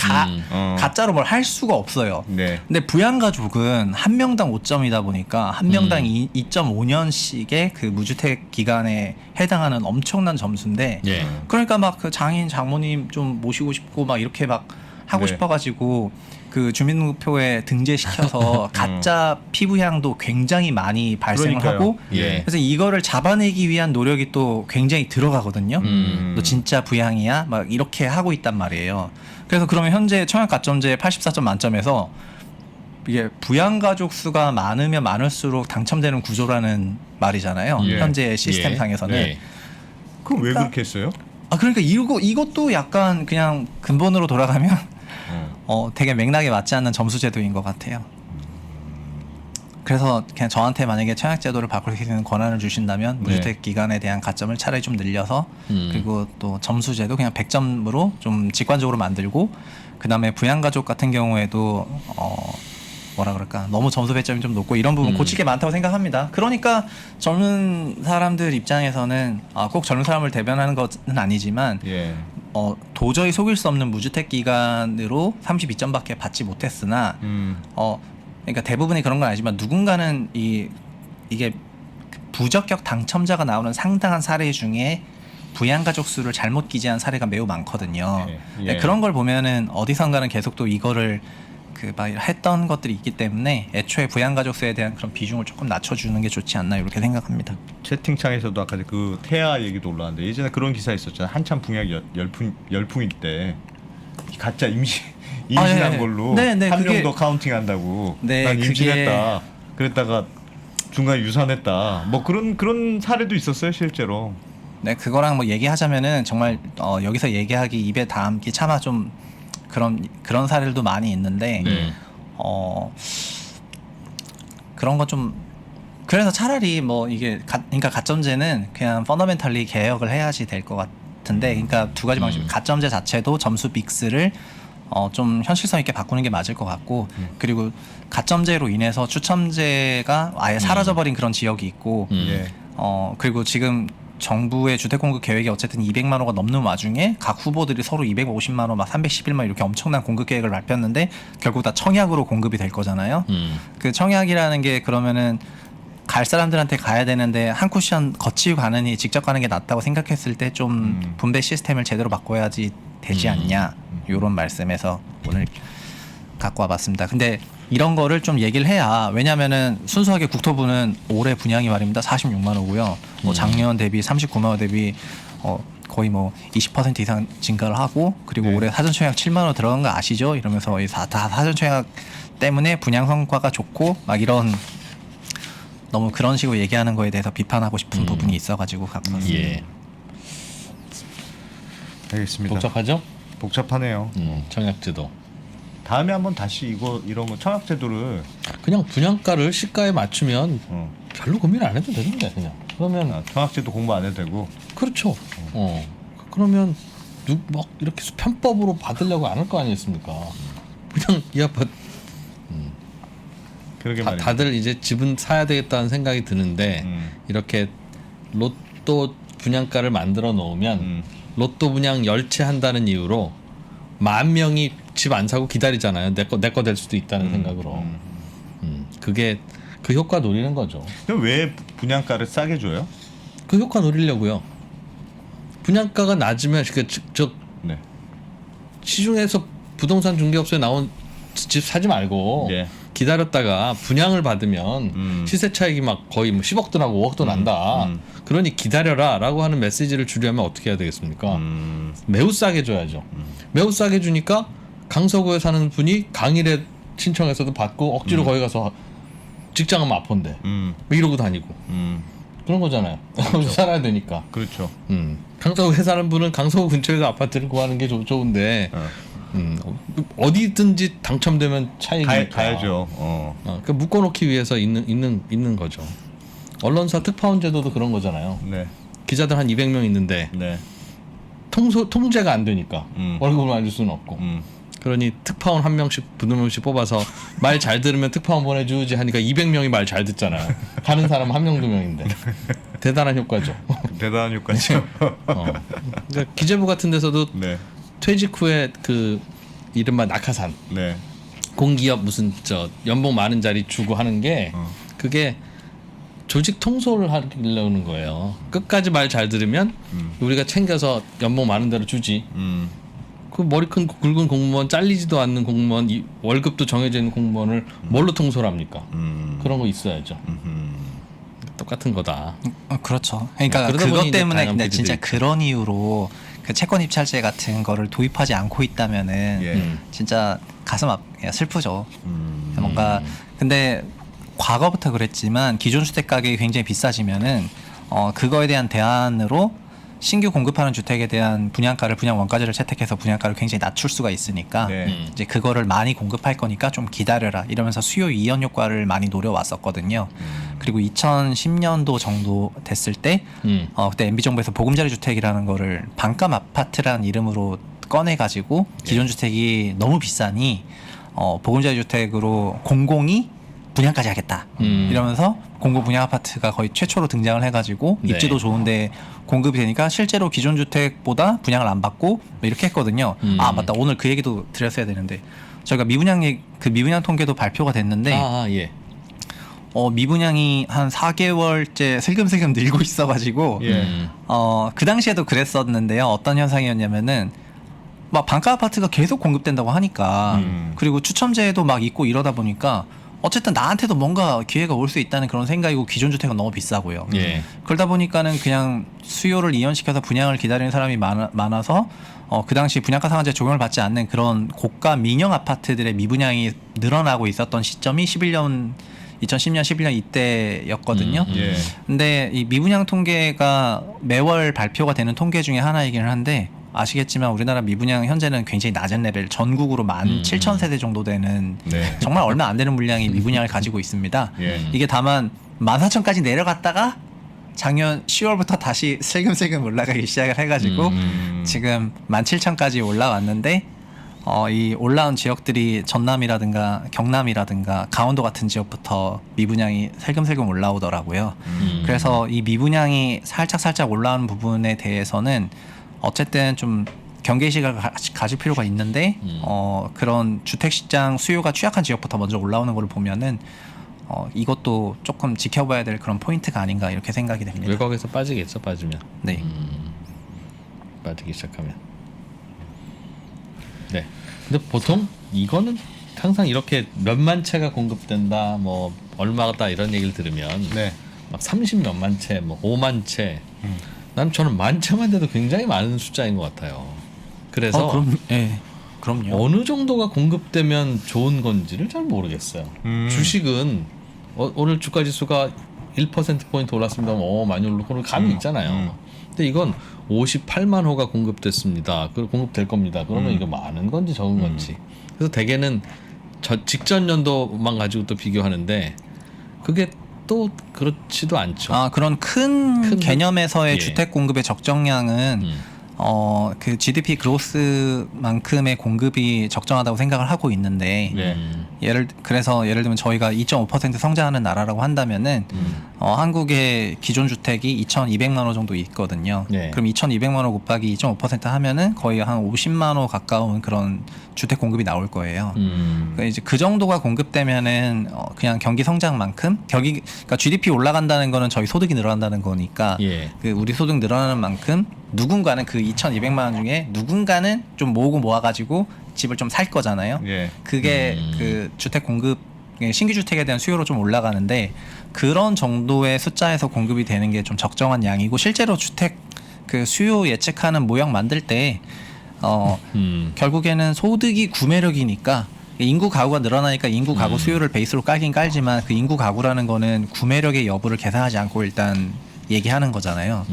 가짜로 뭘 할 수가 없어요. 네. 근데 부양가족은 한 명당 5점이다 보니까 한 명당 2.5년씩의 그 무주택 기간에 해당하는 엄청난 점수인데 예. 그러니까 막 그 장인 장모님 좀 모시고 싶고 막 이렇게 막 하고 네. 싶어가지고 그 주민등록표에 등재시켜서 가짜 피부향도 굉장히 많이 발생을 그러니까요. 하고 예. 그래서 이거를 잡아내기 위한 노력이 또 굉장히 들어가거든요. 너 진짜 부양이야? 막 이렇게 하고 있단 말이에요. 그래서 그러면 현재 청약 가점제 84점 만점에서 이게 부양가족 수가 많으면 많을수록 당첨되는 구조라는 말이잖아요. 예. 현재 시스템 예. 상에서는. 예. 그럼 왜 그러니까- 그렇게 했어요? 그러니까 이것도 약간 그냥 근본으로 돌아가면 되게 맥락에 맞지 않는 점수 제도인 것 같아요. 그래서 그냥 저한테 만약에 청약 제도를 바꿀 수 있는 권한을 주신다면 무주택 기간에 대한 가점을 차라리 좀 늘려서 그리고 또 점수 제도 그냥 100점으로 좀 직관적으로 만들고 그다음에 부양가족 같은 경우에도 뭐라 그럴까 너무 점수 배점이 좀 높고 이런 부분 고칠 게 많다고 생각합니다. 그러니까 젊은 사람들 입장에서는 꼭 젊은 사람을 대변하는 것은 아니지만 예. 도저히 속일 수 없는 무주택 기간으로 32점밖에 받지 못했으나 그러니까 대부분이 그런 건 아니지만 누군가는 이게 부적격 당첨자가 나오는 상당한 사례 중에 부양가족 수를 잘못 기재한 사례가 매우 많거든요. 예. 그런 걸 보면은 어디선가는 계속 또 이거를 막 했던 것들이 있기 때문에 애초에 부양가족 수에 대한 그런 비중을 조금 낮춰주는 게 좋지 않나 이렇게 생각합니다. 채팅창에서도 아까 그 태아 얘기도 올라왔는데 예전에 그런 기사 있었잖아요. 한참 분양 열풍일 때 가짜 임신한 네. 걸로 네, 네, 한 명 그게- 더 카운팅한다고. 네, 난 그게- 임신했다. 그랬다가 중간에 유산했다. 뭐 그런 사례도 있었어요 실제로. 네, 그거랑 뭐 얘기하자면은 정말 여기서 얘기하기 입에 담기 차마 좀 그런 사례들도 많이 있는데 네. 그런 거 좀 그래서 차라리 뭐 이게 그러니까 가점제는 그냥 펀더멘탈리 개혁을 해야지 될 것 같은데 그러니까 두 가지 방식 가점제 자체도 점수 빅스를 좀 현실성 있게 바꾸는 게 맞을 것 같고 그리고 가점제로 인해서 추첨제가 아예 사라져버린 그런 지역이 있고 예. 그리고 지금 정부의 주택 공급 계획이 어쨌든 200만 호가 넘는 와중에 각 후보들이 서로 250만 호, 막 311만 호 이렇게 엄청난 공급 계획을 발표했는데 결국 다 청약으로 공급이 될 거잖아요. 그 청약이라는 게 그러면은 갈 사람들한테 가야 되는데 한 쿠션 거치고 가느니 직접 가는 게 낫다고 생각했을 때 좀 분배 시스템을 제대로 바꿔야지 되지 않냐 이런 말씀에서 오늘 갖고 와봤습니다. 근데 이런 거를 좀 얘기를 해야 왜냐면은 순수하게 국토부는 올해 분양이 말입니다 46만 호고요. 뭐 작년 대비 39만 호 대비 거의 뭐 20% 이상 증가를 하고 그리고 네. 올해 사전 청약 7만 호 들어간 거 아시죠? 이러면서 다 사전 청약 때문에 분양 성과가 좋고 막 이런 너무 그런 식으로 얘기하는 거에 대해서 비판하고 싶은 부분이 있어가지고 갖고 왔습니다. 예. 알겠습니다. 복잡하죠? 복잡하네요. 청약제도. 다음에 한번 다시 이런 거 청약제도를 그냥 분양가를 시가에 맞추면 별로 고민 안 해도 되는데 그냥. 그러면 청약제도 공부 안 해도 되고. 그렇죠. 그러면 막 이렇게 편법으로 받으려고 안 할 거 아니겠습니까? 그냥 이 아파트 그러게 말이죠. 다들 이제 집은 사야 되겠다는 생각이 드는데 이렇게 로또 분양가를 만들어 놓으면 로또 분양 열체한다는 이유로 10,000명이 집 안 사고 기다리잖아요. 내 거 될 수도 있다는 생각으로. 그게 그 효과 노리는 거죠. 그럼 왜 분양가를 싸게 줘요? 그 효과 노리려고요. 분양가가 낮으면 저 네. 시중에서 부동산 중개업소에 나온 집 사지 말고 예. 기다렸다가 분양을 받으면 시세 차익이 막 거의 뭐 10억 돈하고 5억 돈 난다. 그러니 기다려라라고 하는 메시지를 주려면 어떻게 해야 되겠습니까? 매우 싸게 줘야죠. 매우 싸게 주니까 강서구에 사는 분이 강일에 신청해서도 받고 억지로 거기 가서 직장은 마포인데 뭐 이러고 다니고 그런 거잖아요. 거기서 살아야 되니까. 그렇죠. 강서구에 사는 분은 강서구 근처에서 아파트를 구하는 게 좋은데 어디든지 당첨되면 차익이니까 가야죠. 그 묶어놓기 위해서 있는 거죠. 언론사 특파원 제도도 그런 거잖아요. 네. 기자들 한 200명 있는데 네. 통제가 안 되니까 월급을 많이 줄 수는 없고 그러니 특파원 한 명씩 분명씩 뽑아서 말 잘 들으면 특파원 보내주지 하니까 200명이 말 잘 듣잖아요. 가는 사람 한 명 두 명인데 대단한 효과죠. 대단한 효과죠. 그러니까 기재부 같은 데서도 네. 퇴직 후에 그 이른바 낙하산 네. 공기업 무슨 연봉 많은 자리 주고 하는 게 그게 조직 통솔을 하려는 거예요. 끝까지 말 잘 들으면 우리가 챙겨서 연봉 많은 대로 주지. 그 머리 큰 굵은 공무원 잘리지도 않는 공무원 월급도 정해져 있는 공무원을 뭘로 통솔합니까? 그런 거 있어야죠. 똑같은 거다. 그렇죠. 그러니까 그러다 보니 그것 이제 때문에 다양한 근데 비리도 진짜 있죠. 그런 이유로 그 채권 입찰제 같은 거를 도입하지 않고 있다면은 예. 진짜 가슴 슬프죠. 뭔가 근데 과거부터 그랬지만 기존 주택 가격이 굉장히 비싸지면은 그거에 대한 대안으로 신규 공급하는 주택에 대한 분양가를 분양 원가제를 채택해서 분양가를 굉장히 낮출 수가 있으니까 네. 이제 그거를 많이 공급할 거니까 좀 기다려라 이러면서 수요 이연 효과를 많이 노려왔었거든요. 그리고 2010년도 정도 됐을 때 그때 MB 정부에서 보금자리 주택이라는 거를 반값 아파트라는 이름으로 꺼내 가지고 기존 주택이 너무 비싸니 보금자리 주택으로 공공이 분양까지 하겠다 이러면서 공공 분양 아파트가 거의 최초로 등장을 해가지고 네. 입지도 좋은데 공급이 되니까 실제로 기존 주택보다 분양을 안 받고 뭐 이렇게 했거든요. 아 맞다, 오늘 그 얘기도 드렸어야 되는데 저희가 미분양 통계도 발표가 됐는데 예. 미분양이 한 4개월째 슬금슬금 늘고 있어가지고 예. 그 당시에도 그랬었는데요. 어떤 현상이었냐면은 막 반가 아파트가 계속 공급된다고 하니까 그리고 추첨제도 막 있고 이러다 보니까 어쨌든 나한테도 뭔가 기회가 올 수 있다는 그런 생각이고 기존 주택은 너무 비싸고요. 예. 그러다 보니까는 그냥 수요를 이연시켜서 분양을 기다리는 사람이 많아서 그 당시 분양가 상한제 적용을 받지 않는 그런 고가 민영 아파트들의 미분양이 늘어나고 있었던 시점이 2010년 11년 이때였거든요. 예. 근데 이 미분양 통계가 매월 발표가 되는 통계 중에 하나이긴 한데 아시겠지만 우리나라 미분양 현재는 굉장히 낮은 레벨, 전국으로 17,000세대 정도 되는 네. 정말 얼마 안 되는 물량의 미분양을 가지고 있습니다. 예. 이게 다만 14,000까지 내려갔다가 작년 10월부터 다시 슬금슬금 올라가기 시작을 해가지고 지금 17,000까지 올라왔는데 이 올라온 지역들이 전남이라든가 경남이라든가 강원도 같은 지역부터 미분양이 슬금슬금 올라오더라고요. 그래서 이 미분양이 살짝 올라오는 부분에 대해서는 어쨌든 좀 경계의식을 가질 필요가 있는데 그런 주택시장 수요가 취약한 지역부터 먼저 올라오는 걸 보면은 이것도 조금 지켜봐야 될 그런 포인트가 아닌가 이렇게 생각이 됩니다. 외곽에서 빠지겠죠, 빠지면. 네. 빠지기 시작하면. 네. 근데 보통 이거는 항상 이렇게 몇만 채가 공급된다, 뭐 얼마다 이런 얘기를 들으면 네. 막 30몇만 채, 뭐 5만 채. 저는 만 채만 돼도 굉장히 많은 숫자인 것 같아요. 그래서 그럼요. 어느 정도가 공급되면 좋은 건지를 잘 모르겠어요. 주식은 오늘 주가 지수가 1%포인트 올랐습니다. 많이 오르고 감이 있잖아요. 근데 이건 58만 호가 공급됐습니다. 공급될 겁니다. 그러면 이거 많은 건지 적은 건지. 그래서 대개는 직전 연도만 가지고 또 비교하는데 그게 또 그렇지도 않죠. 그런 큰 개념에서의 예. 주택 공급의 적정량은 그 GDP 그로스만큼의 공급이 적정하다고 생각을 하고 있는데 네. 예를 들면 저희가 2.5% 성장하는 나라라고 한다면은 한국의 기존 주택이 2,200만 호 정도 있거든요. 네. 그럼 2,200만 호 곱하기 2.5% 하면은 거의 한 50만 호 가까운 그런 주택 공급이 나올 거예요. 그러니까 이제 그 정도가 공급되면은 그냥 경기 성장만큼 그러니까 GDP 올라간다는 거는 저희 소득이 늘어난다는 거니까 예. 그 우리 소득 늘어나는 만큼 누군가는 그 2,200만 원 중에 누군가는 좀 모으고 모아가지고 집을 좀 살 거잖아요. 예. 그게 그 주택 공급 신규 주택에 대한 수요로 좀 올라가는데 그런 정도의 숫자에서 공급이 되는 게 좀 적정한 양이고 실제로 주택 그 수요 예측하는 모형 만들 때 결국에는 소득이 구매력이니까 인구 가구가 늘어나니까 인구 가구 수요를 베이스로 깔긴 깔지만 그 인구 가구라는 거는 구매력의 여부를 계산하지 않고 일단 얘기하는 거잖아요.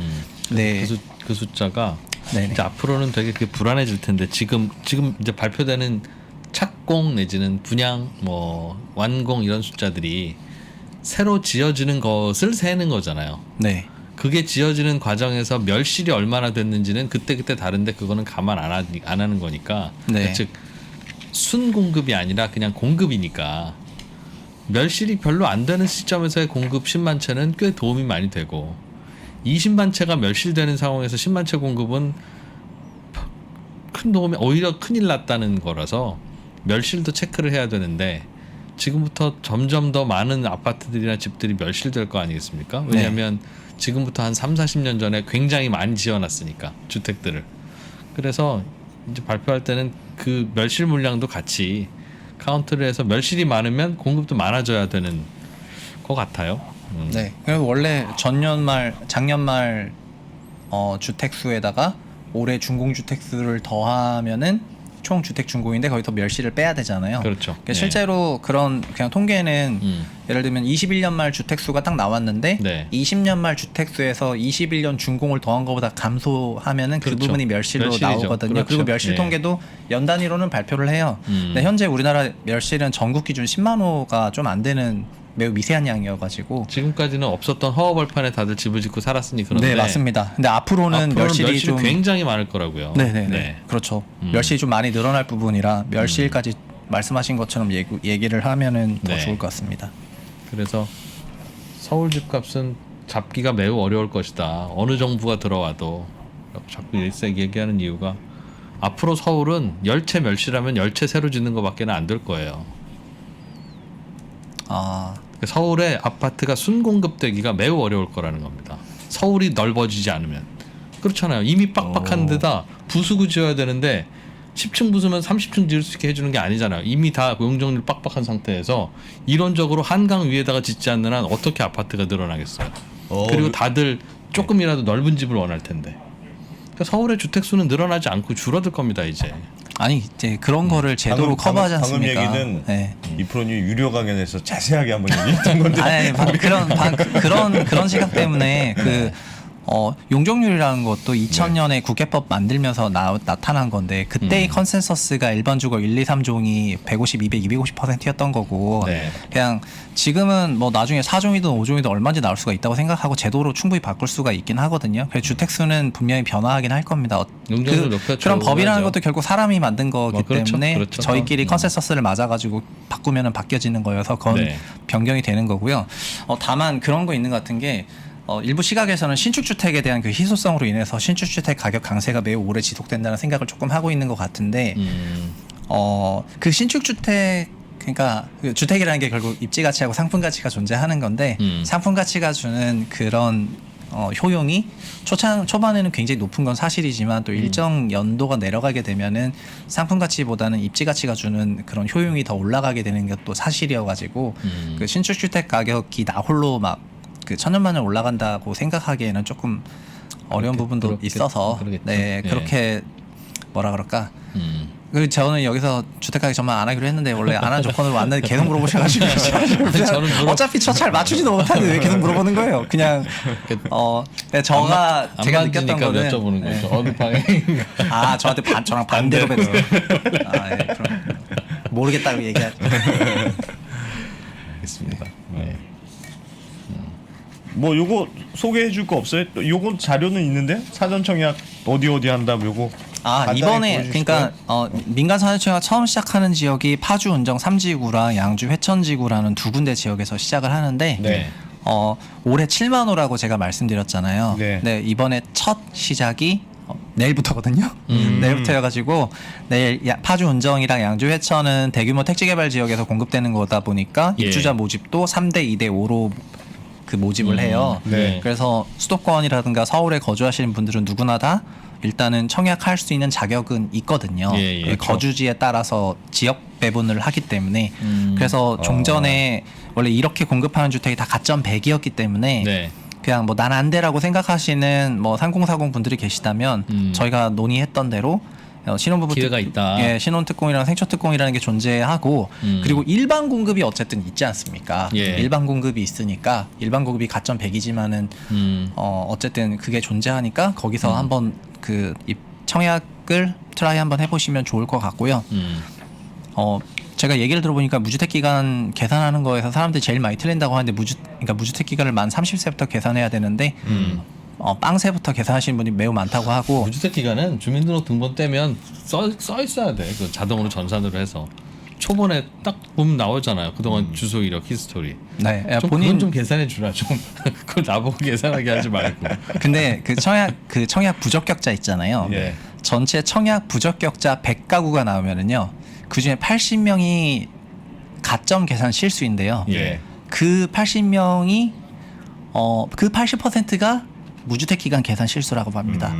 네. 그 숫자가 네네. 이제 앞으로는 되게 그게 불안해질 텐데 지금 이제 발표되는 착공 내지는 분양 뭐 완공 이런 숫자들이 새로 지어지는 것을 세는 거잖아요. 네. 그게 지어지는 과정에서 멸실이 얼마나 됐는지는 그때 다른데 그거는 감안 안 하는 거니까. 네. 즉 순공급이 아니라 그냥 공급이니까 멸실이 별로 안 되는 시점에서의 공급 10만 채는 꽤 도움이 많이 되고 20만 채가 멸실되는 상황에서 10만 채 공급은 큰 도움이 오히려 큰일 났다는 거라서 멸실도 체크를 해야 되는데 지금부터 점점 더 많은 아파트들이나 집들이 멸실될 거 아니겠습니까? 왜냐하면 지금부터 한 3, 40년 전에 굉장히 많이 지어놨으니까 주택들을. 그래서 이제 발표할 때는 그 멸실 물량도 같이 카운트를 해서 멸실이 많으면 공급도 많아져야 되는 것 같아요. 네. 그래서 원래 작년 말 주택 수에다가 올해 준공 주택 수를 더하면은 총 주택 준공인데 거기서 멸실을 빼야 되잖아요. 그렇죠. 그러니까 실제로 그런 그냥 통계는 예를 들면 21년 말 주택 수가 딱 나왔는데 네. 20년 말 주택 수에서 21년 준공을 더한 것보다 감소하면은 그 그렇죠. 부분이 멸실로 멸실이죠. 나오거든요. 그렇죠. 그리고 멸실 예. 통계도 연 단위로는 발표를 해요. 근데 현재 우리나라 멸실은 전국 기준 10만 호가 좀 안 되는 매우 미세한 양이어가지고 지금까지는 없었던 허허벌판에 다들 집을 짓고 살았으니 그런데 네 맞습니다. 근데 앞으로는 멸실이 좀 굉장히 많을 거라고요. 네네네 네. 그렇죠. 멸실이 좀 많이 늘어날 부분이라 멸실까지 말씀하신 것처럼 얘기를 하면은 더 네. 좋을 것 같습니다. 그래서 서울 집값은 잡기가 매우 어려울 것이다. 어느 정부가 들어와도 자꾸 일색 얘기하는 이유가 앞으로 서울은 10채 멸실하면 10채 새로 짓는 것밖에 안 될 거예요. 서울의 아파트가 순공급되기가 매우 어려울 거라는 겁니다. 서울이 넓어지지 않으면. 그렇잖아요. 이미 빡빡한 데다 부수고 지어야 되는데 10층 부수면 30층 지을 수 있게 해주는 게 아니잖아요. 이미 다 용적률 빡빡한 상태에서 이론적으로 한강 위에다가 짓지 않는 한 어떻게 아파트가 늘어나겠어요. 그리고 다들 조금이라도 넓은 집을 원할 텐데. 그러니까 서울의 주택수는 늘어나지 않고 줄어들 겁니다. 이제. 아니 이제 그런 거를 제대로 커버하지 않습니까? 방금 얘기는 네. 이프로님 유료 강연에서 자세하게 한번 얘기했던 건데. 그런 시각 때문에 용적률이라는 것도 2000년에 국회법 만들면서 나타난 건데 그때의 컨센서스가 일반 주거 1, 2, 3종이 150, 200, 250%였던 거고 네. 그냥 지금은 뭐 나중에 4종이든 5종이든 얼마든지 나올 수가 있다고 생각하고 제도로 충분히 바꿀 수가 있긴 하거든요. 그래서 주택수는 분명히 변화하긴 할 겁니다. 용적률 높여 그런 법이라는 하죠. 것도 결국 사람이 만든 거기 그렇죠. 때문에 그렇죠. 저희끼리 컨센서스를 맞아가지고 바꾸면은 바뀌어지는 거여서 그건 네. 변경이 되는 거고요. 다만 그런 거 있는 것 같은 게 일부 시각에서는 신축주택에 대한 그 희소성으로 인해서 신축주택 가격 강세가 매우 오래 지속된다는 생각을 조금 하고 있는 것 같은데 그 신축주택 그러니까 그 주택이라는 게 결국 입지 가치하고 상품 가치가 존재하는 건데 상품 가치가 주는 그런 효용이 초반에는 굉장히 높은 건 사실이지만 또 일정 연도가 내려가게 되면은 상품 가치보다는 입지 가치가 주는 그런 효용이 더 올라가게 되는 것도 사실이어가지고 그 신축주택 가격이 나홀로 막 그 천년만년 올라간다고 생각하기에는 조금 어려운 부분도 있어서 그러겠죠. 네 예. 그렇게 뭐라 그럴까 그리고 저는 여기서 주택 가격 전망 안 하기로 했는데 원래 안 한 조건으로 왔는데 계속 물어보셔가지고 저는 어차피 저 잘 맞추지도 못하는데 왜 계속 물어보는 거예요? 그냥 네, 저가 안 제가 느꼈던 맞으니까 거는 여쭤보는 네. 거죠. 어느 방향인가. 저한테 저랑 반대로 뵀어요. 그럼 모르겠다고 얘기하죠. 알겠습니다. 네. 뭐 요거 소개해 줄 거 없어요? 또 요건 자료는 있는데 사전 청약 어디 한다 요거. 간단히 이번에 보여주실 그러니까 민간 사회초가 처음 시작하는 지역이 파주 운정 3지구랑 양주 회천지구라는 두 군데 지역에서 시작을 하는데 네. 올해 7만 호라고 제가 말씀드렸잖아요. 네. 이번에 첫 시작이 내일부터거든요. 내일부터여가지고 내일 파주 운정이랑 양주 회천은 대규모 택지 개발 지역에서 공급되는 거다 보니까 예. 입주자 모집도 3대 2대 5로 그 모집을 해요. 네. 그래서 수도권이라든가 서울에 거주하시는 분들은 누구나 다 일단은 청약할 수 있는 자격은 있거든요. 예, 그 거주지에 따라서 지역 배분을 하기 때문에 그래서 종전에 원래 이렇게 공급하는 주택이 다 가점 100이었기 때문에 네. 그냥 뭐 난 안 돼라고 생각하시는 뭐 3040 분들이 계시다면 저희가 논의했던 대로 신혼부부 기회가 있다. 예, 신혼특공이랑 생초특공이라는 게 존재하고 그리고 일반 공급이 어쨌든 있지 않습니까? 예. 일반 공급이 있으니까 일반 공급이 가점 100이지만은 어쨌든 그게 존재하니까 거기서 한번 그 청약을 트라이 한번 해보시면 좋을 것 같고요. 제가 얘기를 들어보니까 무주택 기간 계산하는 거에서 사람들이 제일 많이 틀린다고 하는데 그러니까 무주택 기간을 만 30세부터 계산해야 되는데 빵세부터 계산하시는 분이 매우 많다고 하고 무주택 기간은 주민등록 등본 떼면 써 있어야 돼. 그 자동으로 전산으로 해서 초본에 딱 보면 나오잖아요. 그동안 주소 이력 히스토리. 네, 좀 본인 그건 좀 계산해 주라 좀. 그걸 나보고 계산하게 하지 말고. 근데 그 청약 부적격자 있잖아요. 예. 전체 청약 부적격자 100가구가 나오면은요. 그중에 80명이 가점 계산 실수인데요. 예. 그 80명이 그 80%가 무주택 기간 계산 실수라고 합니다.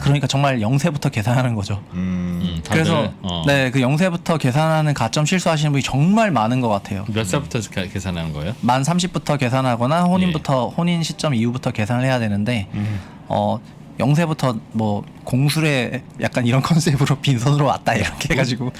그러니까 정말 0세부터 계산하는 거죠. 다들, 그래서 네, 그 0세부터 계산하는 가점 실수하시는 분이 정말 많은 것 같아요. 몇 살부터 계산하는 거예요? 만 30부터 계산하거나 혼인 시점 이후부터 계산을 해야 되는데 0세부터 뭐 공술에 약간 이런 컨셉으로 빈손으로 왔다 이렇게 해가지고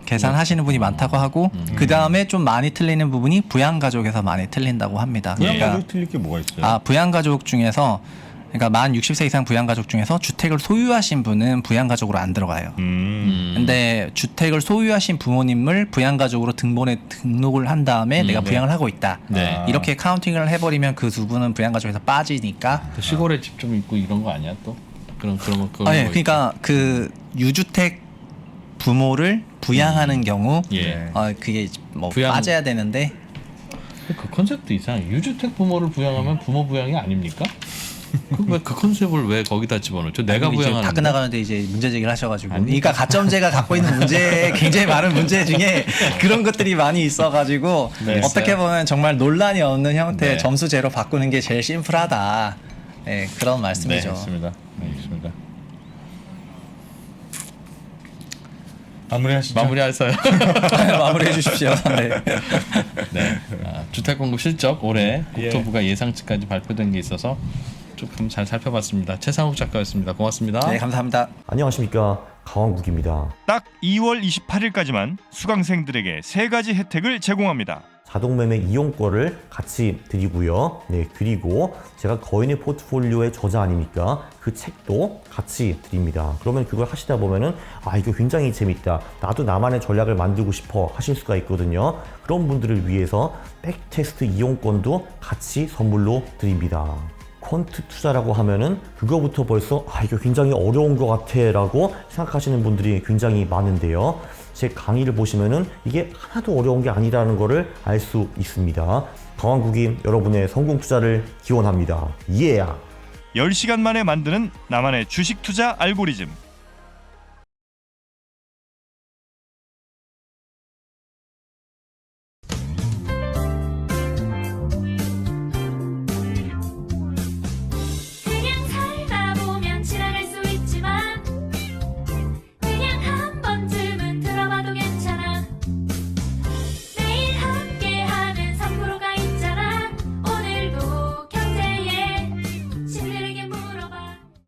계산하시는 분이 많다고 하고 그 다음에 좀 많이 틀리는 부분이 부양가족에서 많이 틀린다고 합니다. 부양가족 틀릴 게 뭐가 있어요? 부양가족 중에서 그러니까 만 60세 이상 부양가족 중에서 주택을 소유하신 분은 부양가족으로 안 들어가요. 근데 주택을 소유하신 부모님을 부양가족으로 등록을 한 다음에 내가 부양을 하고 있다. 네. 이렇게 카운팅을 해버리면 그 두 분은 부양가족에서 빠지니까. 또 시골에 집 좀 있고 이런 거 아니야 또? 그런 거. 예, 그러니까 그 유주택 부모를 부양하는 경우 예. 그게 뭐 부양- 빠져야 되는데 그 컨셉도 이상해. 유주택 부모를 부양하면 부모 부양이 아닙니까? 그 컨셉을 왜 거기다 집어넣죠? 내가 이제 부양하는. 다 끝나가는데 이제 문제 제기를 하셔가지고 아닙니다. 그러니까 가점제가 갖고 있는 문제 굉장히 많은 문제 중에 그런 것들이 많이 있어가지고 네. 어떻게 보면 정말 논란이 없는 형태의 네. 점수제로 바꾸는 게 제일 심플하다. 네, 그런 네, 말씀이죠. 있습니다. 네, 있습니다. 마무리하시죠. 마무리하세요. 마무리해 주십시오. 네. 네. 주택 공급 실적 올해 국토부가 예상치까지 발표된 게 있어서 조금 잘 살펴봤습니다. 최상욱 작가였습니다. 고맙습니다. 네, 감사합니다. 안녕하십니까, 강원국입니다. 딱 2월 28일까지만 수강생들에게 3가지 혜택을 제공합니다. 자동 매매 이용권을 같이 드리고요. 네, 그리고 제가 거인의 포트폴리오의 저자 아닙니까? 그 책도 같이 드립니다. 그러면 그걸 하시다 보면은 아, 이거 굉장히 재밌다. 나도 나만의 전략을 만들고 싶어 하실 수가 있거든요. 그런 분들을 위해서 백테스트 이용권도 같이 선물로 드립니다. 퀀트 투자라고 하면은 그거부터 벌써 아, 이거 굉장히 어려운 것 같아 라고 생각하시는 분들이 굉장히 많은데요. 제 강의를 보시면은 이게 하나도 어려운 게 아니라는 거를 알 수 있습니다. 강환국이 여러분의 성공 투자를 기원합니다. 예! 10시간 만에 만드는 나만의 주식 투자 알고리즘.